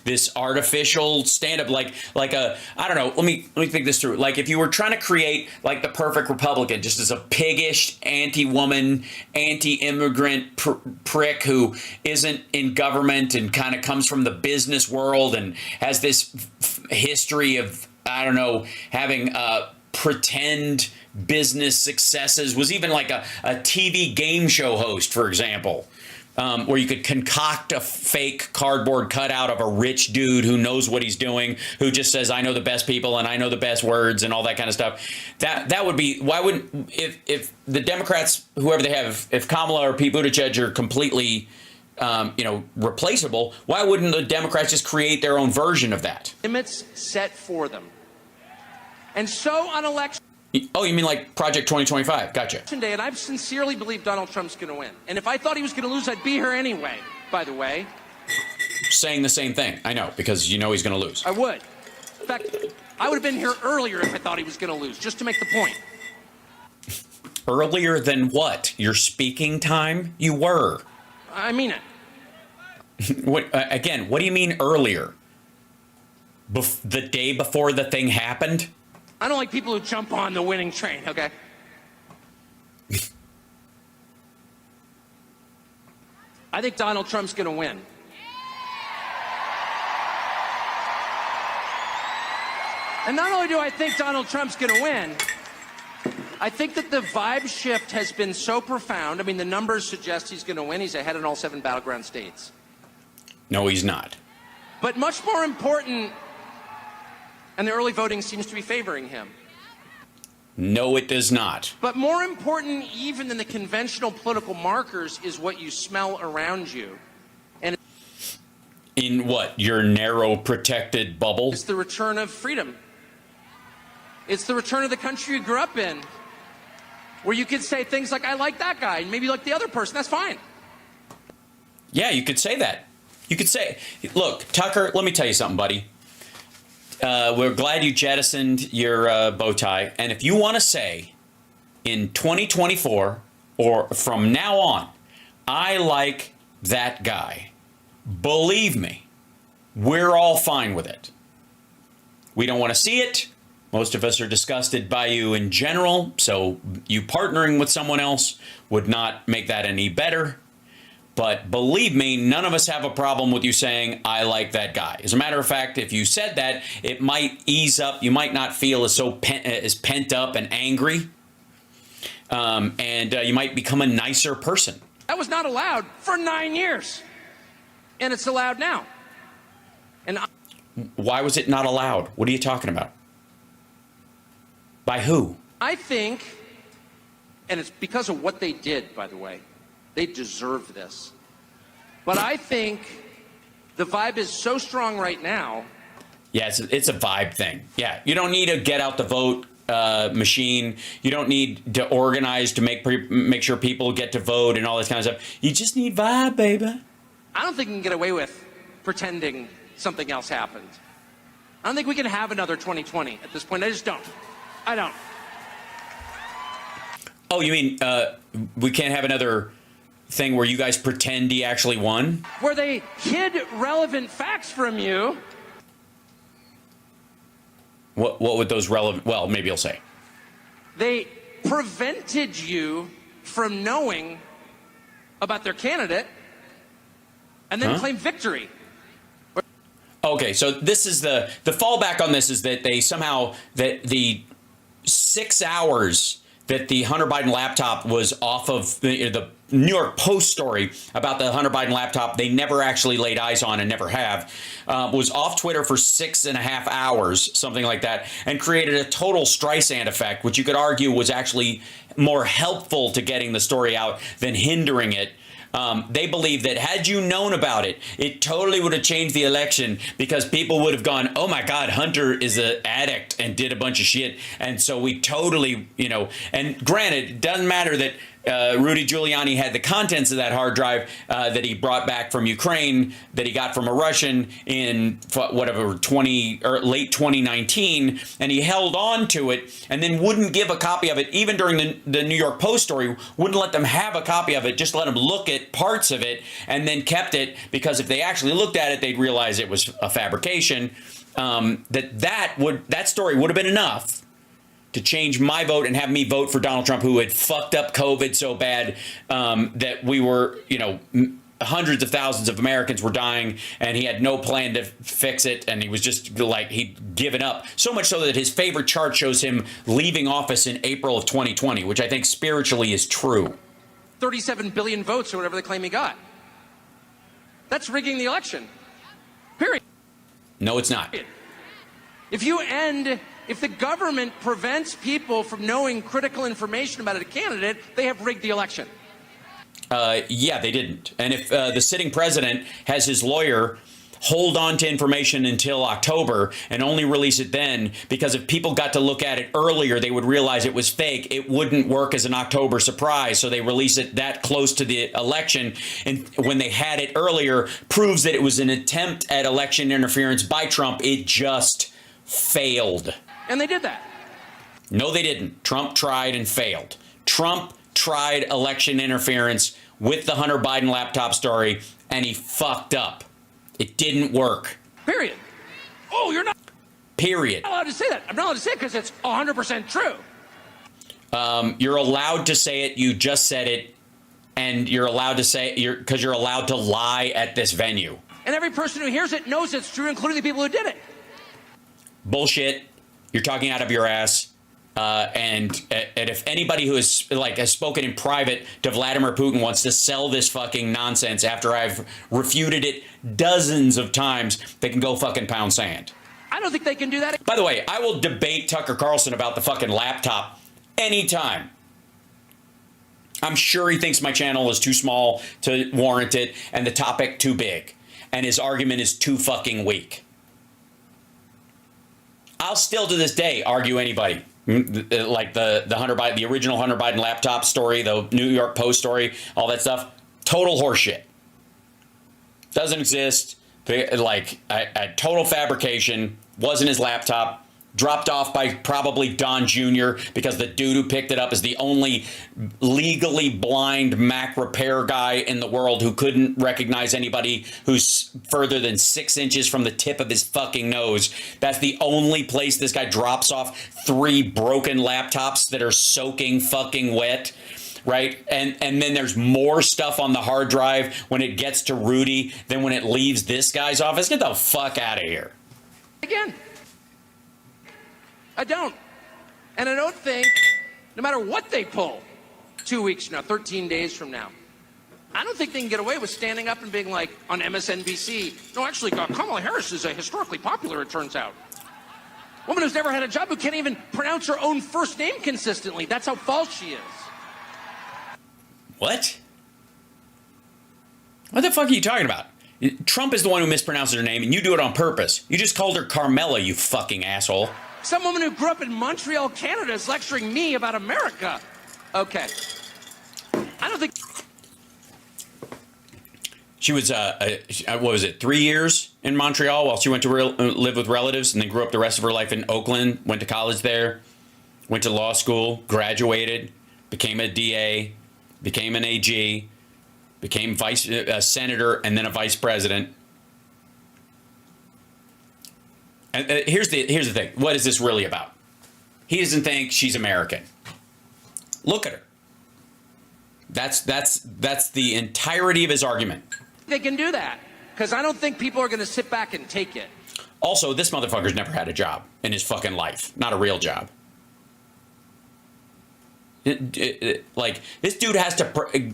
this artificial stand-up, like a, I don't know, let me think this through. Like if you were trying to create like the perfect Republican, just as a piggish, anti-woman, anti-immigrant prick who isn't in government and kind of comes from the business world and has this history of, I don't know, having pretend business successes, was even like a TV game show host, for example, where you could concoct a fake cardboard cutout of a rich dude who knows what he's doing, who just says, I know the best people and I know the best words and all that kind of stuff. That would be, why wouldn't, if the Democrats, whoever they have, if Kamala or Pete Buttigieg are completely replaceable, why wouldn't the Democrats just create their own version of that? Limits set for them. And so on election... Oh, you mean like Project 2025? Gotcha. Day, and I sincerely believe Donald Trump's going to win. And if I thought he was going to lose, I'd be here anyway, by the way. Saying the same thing. I know, because you know he's going to lose. I would. In fact, I would have been here earlier if I thought he was going to lose, just to make the point. Earlier than what? Your speaking time? You were. I mean it. What? Again, what do you mean earlier? The day before the thing happened? I don't like people who jump on the winning train, okay? I think Donald Trump's going to win. And not only do I think Donald Trump's going to win, I think that the vibe shift has been so profound. I mean, the numbers suggest he's going to win. He's ahead in all 7 battleground states. No, he's not. But much more important, and the early voting seems to be favoring him. No, it does not. But more important even than the conventional political markers is what you smell around you. And in what? Your narrow, protected bubble? It's the return of freedom. It's the return of the country you grew up in. where you could say things like, I like that guy, and maybe like the other person. That's fine. Yeah, you could say that. You could say, look, Tucker, let me tell you something, buddy. We're glad you jettisoned your bow tie. And if you want to say in 2024 or from now on, I like that guy, believe me, we're all fine with it. We don't want to see it. Most of us are disgusted by you in general. So you partnering with someone else would not make that any better. But believe me, none of us have a problem with you saying, I like that guy. As a matter of fact, if you said that, it might ease up. You might not feel as pent up and angry. And you might become a nicer person. That was not allowed for 9 years. And it's allowed now. And why was it not allowed? What are you talking about? By who? I think, and it's because of what they did, by the way. They deserve this. But I think the vibe is so strong right now. Yeah, it's a vibe thing. Yeah, you don't need a get out the vote machine. You don't need to organize to make sure people get to vote and all this kind of stuff. You just need vibe, baby. I don't think we can get away with pretending something else happened. I don't think we can have another 2020 at this point. I just don't. I don't. Oh, you mean we can't have another thing where you guys pretend he actually won? Where they hid relevant facts from you. What would those relevant? Well, maybe you'll say. They prevented you from knowing about their candidate and then claim victory. Okay, so this is the fallback on this is that they somehow that the 6 hours that the Hunter Biden laptop was off of the New York Post story about the Hunter Biden laptop they never actually laid eyes on and never have, was off Twitter for 6.5 hours, something like that, and created a total Streisand effect, which you could argue was actually more helpful to getting the story out than hindering it. They believe that had you known about it, it totally would have changed the election because people would have gone, oh my God, Hunter is an addict and did a bunch of shit. And so we totally, and granted, it doesn't matter that Rudy Giuliani had the contents of that hard drive that he brought back from Ukraine, that he got from a Russian in whatever, late 2019, and he held on to it and then wouldn't give a copy of it, even during the New York Post story, wouldn't let them have a copy of it, just let them look at parts of it, and then kept it, because if they actually looked at it, they'd realize it was a fabrication. That story would have been enough to change my vote and have me vote for Donald Trump, who had fucked up COVID so bad that we were, hundreds of thousands of Americans were dying, and he had no plan to fix it, and he was just like, he'd given up. So much so that his favorite chart shows him leaving office in April of 2020, which I think spiritually is true. 37 billion votes or whatever they claim he got. That's rigging the election. Period. No, it's not. If the government prevents people from knowing critical information about a candidate, they have rigged the election. Yeah, they didn't. And if the sitting president has his lawyer hold on to information until October and only release it then, because if people got to look at it earlier, they would realize it was fake. It wouldn't work as an October surprise. So they release it that close to the election. And when they had it earlier, proves that it was an attempt at election interference by Trump. It just failed. And they did that. No, they didn't. Trump tried and failed. Trump tried election interference with the Hunter Biden laptop story, and he fucked up. It didn't work. Period. Oh, you're not. Period. I'm not allowed to say that. I'm not allowed to say it because it's 100% true. You're allowed to say it. You just said it. And you're allowed to say it because you're allowed to lie at this venue. And every person who hears it knows it's true, including the people who did it. Bullshit. You're talking out of your ass. And if anybody who has spoken in private to Vladimir Putin wants to sell this fucking nonsense after I've refuted it dozens of times, they can go fucking pound sand. I don't think they can do that. By the way, I will debate Tucker Carlson about the fucking laptop anytime. I'm sure he thinks my channel is too small to warrant it and the topic too big. And his argument is too fucking weak. I'll still to this day argue anybody. like the Hunter Biden, the original Hunter Biden laptop story, the New York Post story, all that stuff. Total horseshit. Doesn't exist. Like a total fabrication. Wasn't his laptop. Dropped off by probably Don Jr. because the dude who picked it up is the only legally blind Mac repair guy in the world who couldn't recognize anybody who's further than 6 inches from the tip of his fucking nose. That's the only place this guy drops off 3 broken laptops that are soaking fucking wet. Right. And then there's more stuff on the hard drive when it gets to Rudy than when it leaves this guy's office. Get the fuck out of here. Again. I don't. And I don't think, no matter what they pull, 2 weeks from now, 13 days from now, I don't think they can get away with standing up and being like, on MSNBC, no, actually, Kamala Harris is historically popular, it turns out. Woman who's never had a job, who can't even pronounce her own first name consistently. That's how false she is. What? What the fuck are you talking about? Trump is the one who mispronounces her name, and you do it on purpose. You just called her Carmela, you fucking asshole. Some woman who grew up in Montreal, Canada is lecturing me about America. Okay. I don't think... She was, what was it, 3 years in Montreal while she went to live with relatives and then grew up the rest of her life in Oakland, went to college there, went to law school, graduated, became a DA, became an AG, became a senator, and then a vice president. And here's the thing. What is this really about? He doesn't think she's American. Look at her. That's the entirety of his argument. They can do that because I don't think people are going to sit back and take it. Also, this motherfucker's never had a job in his fucking life. Not a real job. Like, this dude has to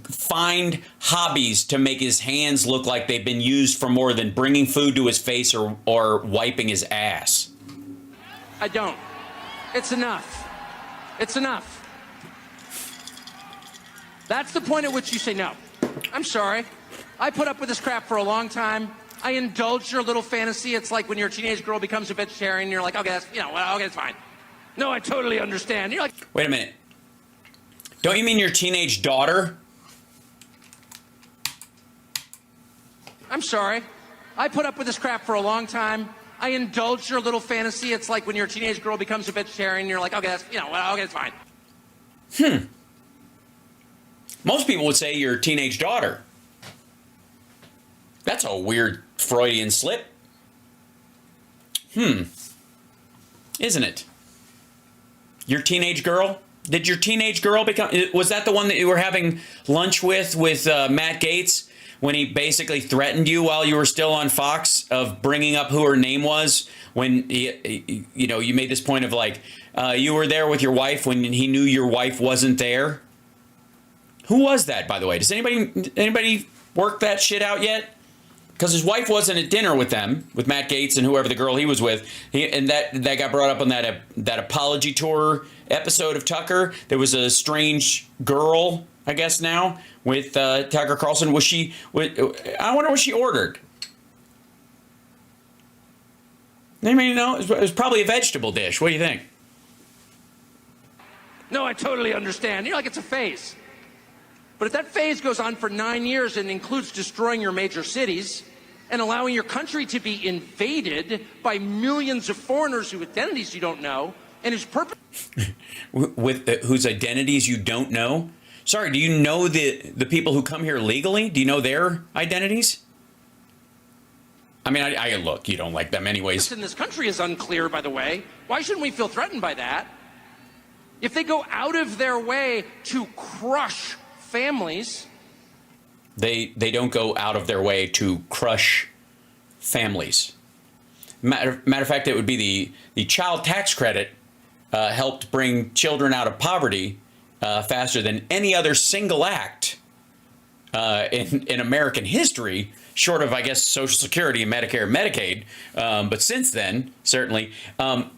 find hobbies to make his hands look like they've been used for more than bringing food to his face or wiping his ass. I don't. It's enough. It's enough. That's the point at which you say no. I'm sorry. I put up with this crap for a long time. I indulge your little fantasy. It's like when your teenage girl becomes a vegetarian and you're like, okay, that's, okay, it's fine. No, I totally understand. You're like, wait a minute. Don't you mean your teenage daughter? I'm sorry. I put up with this crap for a long time. I indulge your little fantasy. It's like when your teenage girl becomes a vegetarian and you're like, okay, that's, okay, it's fine. Most people would say your teenage daughter. That's a weird Freudian slip. Isn't it? Your teenage girl? Did your teenage girl become... Was that the one that you were having lunch with Matt Gaetz when he basically threatened you while you were still on Fox of bringing up who her name was? When, you made this point of like, you were there with your wife when he knew your wife wasn't there? Who was that, by the way? Does anybody work that shit out yet? Because his wife wasn't at dinner with them, with Matt Gaetz and whoever the girl he was with. And that got brought up on that apology tour episode of Tucker. There was a strange girl, I guess now, with Tucker Carlson. I wonder what she ordered. Anybody know? It was probably a vegetable dish. What do you think? No, I totally understand. You're like, it's a phase. But if that phase goes on for 9 years and includes destroying your major cities and allowing your country to be invaded by millions of foreigners whose identities you don't know and whose purpose... with whose identities you don't know? Sorry, do you know the people who come here legally? Do you know their identities? I mean, I look, you don't like them anyways. ...in this country is unclear, by the way. Why shouldn't we feel threatened by that? If they go out of their way to crush families... They don't go out of their way to crush families. Matter of fact, it would be the child tax credit helped bring children out of poverty faster than any other single act in American history, short of, I guess, Social Security and Medicare and Medicaid. But since then, certainly. And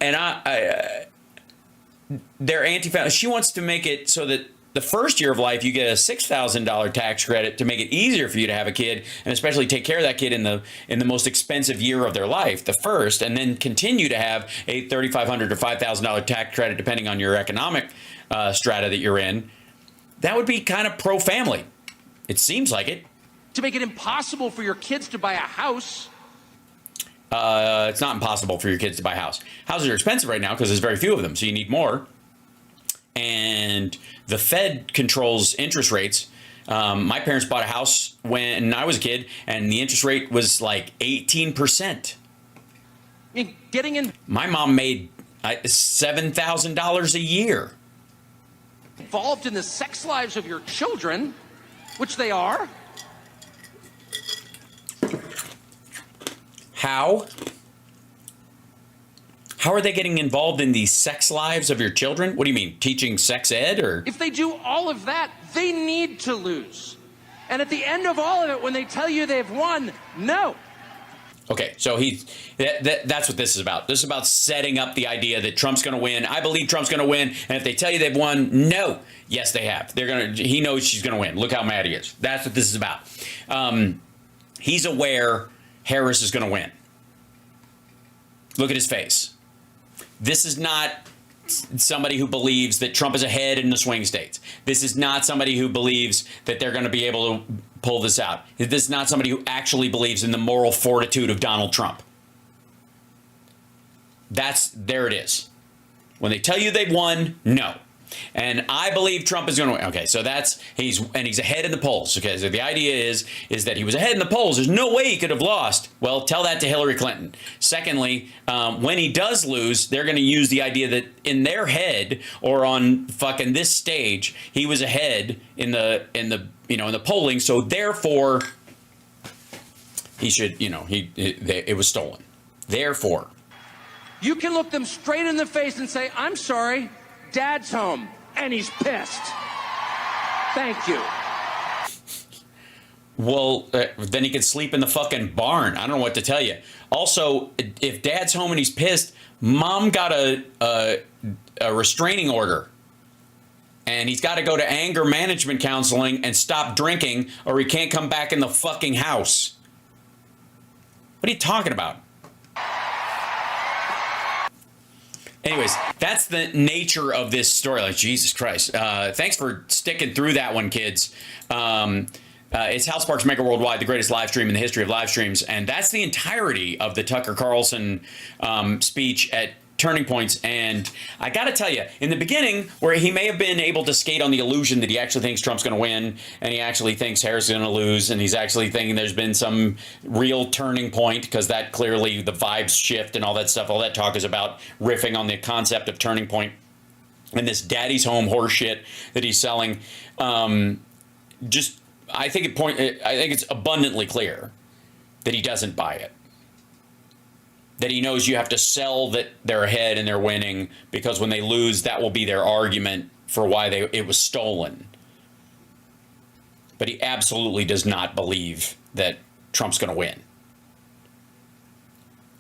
they're anti-family. She wants to make it so that the first year of life, you get a $6,000 tax credit to make it easier for you to have a kid, and especially take care of that kid in the most expensive year of their life, the first, and then continue to have a $3,500 to $5,000 tax credit depending on your economic strata that you're in. That would be kind of pro-family. It seems like it. To make it impossible for your kids to buy a house. It's not impossible for your kids to buy a house. Houses are expensive right now because there's very few of them, so you need more. And the Fed controls interest rates. My parents bought a house when I was a kid, and the interest rate was like 18%. Getting in. My mom made $7,000 a year. Involved in the sex lives of your children, which they are. How? How are they getting involved in the sex lives of your children? What do you mean, teaching sex ed or? If they do all of that, they need to lose. And at the end of all of it, when they tell you they've won, no. Okay, so that's what this is about. This is about setting up the idea that Trump's going to win. I believe Trump's going to win, and if they tell you they've won, no. Yes, they have. He knows she's going to win. Look how mad he is. That's what this is about. He's aware Harris is going to win. Look at his face. This is not somebody who believes that Trump is ahead in the swing states. This is not somebody who believes that they're going to be able to pull this out. This is not somebody who actually believes in the moral fortitude of Donald Trump. There it is. When they tell you they've won, no. And I believe Trump is going to win. Okay, so he's ahead in the polls. Okay, so the idea is that he was ahead in the polls. There's no way he could have lost. Well, tell that to Hillary Clinton. Secondly, when he does lose, they're going to use the idea that in their head or on fucking this stage, he was ahead in the polling. So therefore, he should, it was stolen. Therefore, you can look them straight in the face and say, "I'm sorry. Dad's home, and he's pissed. Thank you." Well, then he could sleep in the fucking barn. I don't know what to tell you. Also, if Dad's home and he's pissed, Mom got a restraining order. And he's got to go to anger management counseling and stop drinking, or he can't come back in the fucking house. What are you talking about? Anyways, that's the nature of this story. Like, Jesus Christ. Thanks for sticking through that one, kids. It's Hal Sparks Mega Worldwide, the greatest live stream in the history of live streams. And that's the entirety of the Tucker Carlson speech at Turning Points. And I got to tell you, in the beginning, where he may have been able to skate on the illusion that he actually thinks Trump's going to win, and he actually thinks Harris is going to lose, and he's actually thinking there's been some real turning point, because that clearly the vibes shift and all that stuff. All that talk is about riffing on the concept of turning point and this daddy's home horse shit that he's selling. I think it's abundantly clear that he doesn't buy it. That he knows you have to sell that they're ahead and they're winning, because when they lose, that will be their argument for why it was stolen. But he absolutely does not believe that Trump's going to win.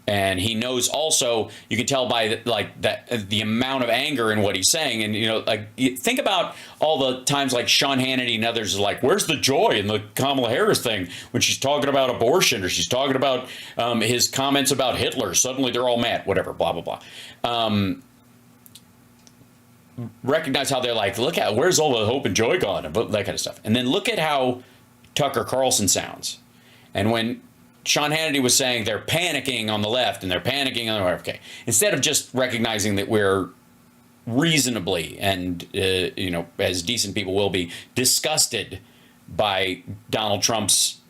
And he knows also, you can tell by the amount of anger in what he's saying. And, think about all the times like Sean Hannity and others are like, where's the joy in the Kamala Harris thing when she's talking about abortion, or she's talking about his comments about Hitler? Suddenly they're all mad, whatever, blah, blah, blah. Recognize how they're like, look at, where's all the hope and joy gone? And that kind of stuff. And then look at how Tucker Carlson sounds. And when Sean Hannity was saying they're panicking on the left and they're panicking on the right. Okay. Instead of just recognizing that we're reasonably and, as decent people will be, disgusted by Donald Trump's,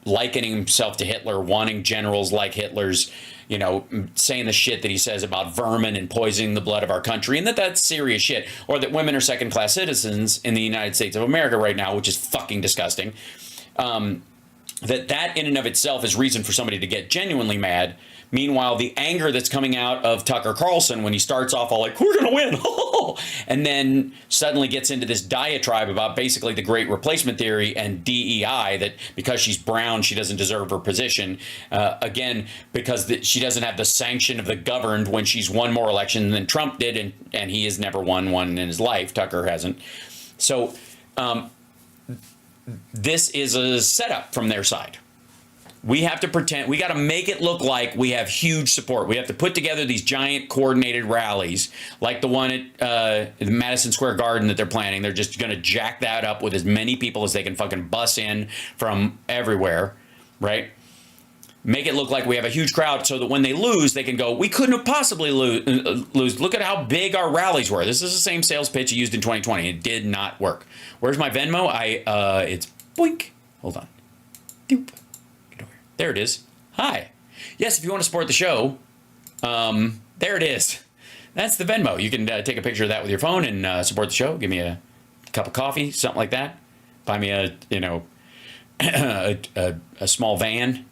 likening himself to Hitler, wanting generals like Hitler's, saying the shit that he says about vermin and poisoning the blood of our country, and that's serious shit. Or that women are second-class citizens in the United States of America right now, which is fucking disgusting. That in and of itself is reason for somebody to get genuinely mad. Meanwhile, the anger that's coming out of Tucker Carlson when he starts off all like, we're going to win, and then suddenly gets into this diatribe about basically the great replacement theory and DEI, that because she's brown, she doesn't deserve her position. Again, because she doesn't have the sanction of the governed when she's won more elections than Trump did, and he has never won one in his life. Tucker hasn't. So this is a setup from their side. We have to pretend, we got to make it look like we have huge support. We have to put together these giant coordinated rallies like the one at the Madison Square Garden that they're planning. They're just going to jack that up with as many people as they can fucking bus in from everywhere, right? Make it look like we have a huge crowd so that when they lose, they can go, we couldn't have possibly lose. Look at how big our rallies were. This is the same sales pitch you used in 2020. It did not work. Where's my Venmo? It's boink. Hold on. Doop. There it is. Hi. Yes, if you want to support the show, there it is. That's the Venmo. You can take a picture of that with your phone and support the show. Give me a cup of coffee, something like that. Buy me a small van,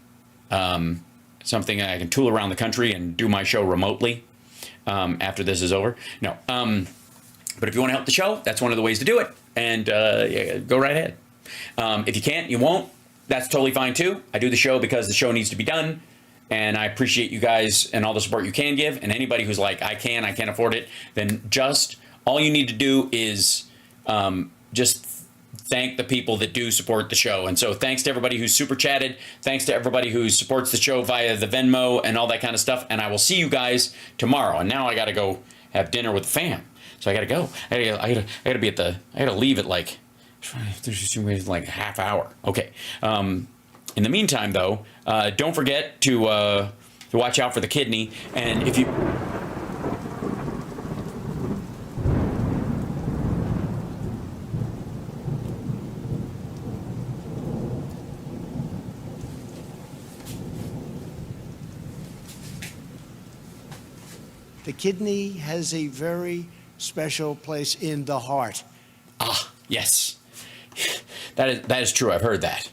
something I can tool around the country and do my show remotely after this is over. No. But if you want to help the show, that's one of the ways to do it. And yeah, go right ahead. If you can't, you won't. That's totally fine too. I do the show because the show needs to be done, and I appreciate you guys and all the support you can give. And anybody who's like, I can't afford it, then just all you need to do is just thank the people that do support the show. And so thanks to everybody who's super chatted. Thanks to everybody who supports the show via the Venmo and all that kind of stuff. And I will see you guys tomorrow. And now I got to go have dinner with the fam. So I got to go. I got to leave at like a half hour. Okay. In the meantime, though, don't forget to watch out for the kidney. And if you... The kidney has a very special place in the heart. Ah, yes. That is true. I've heard that.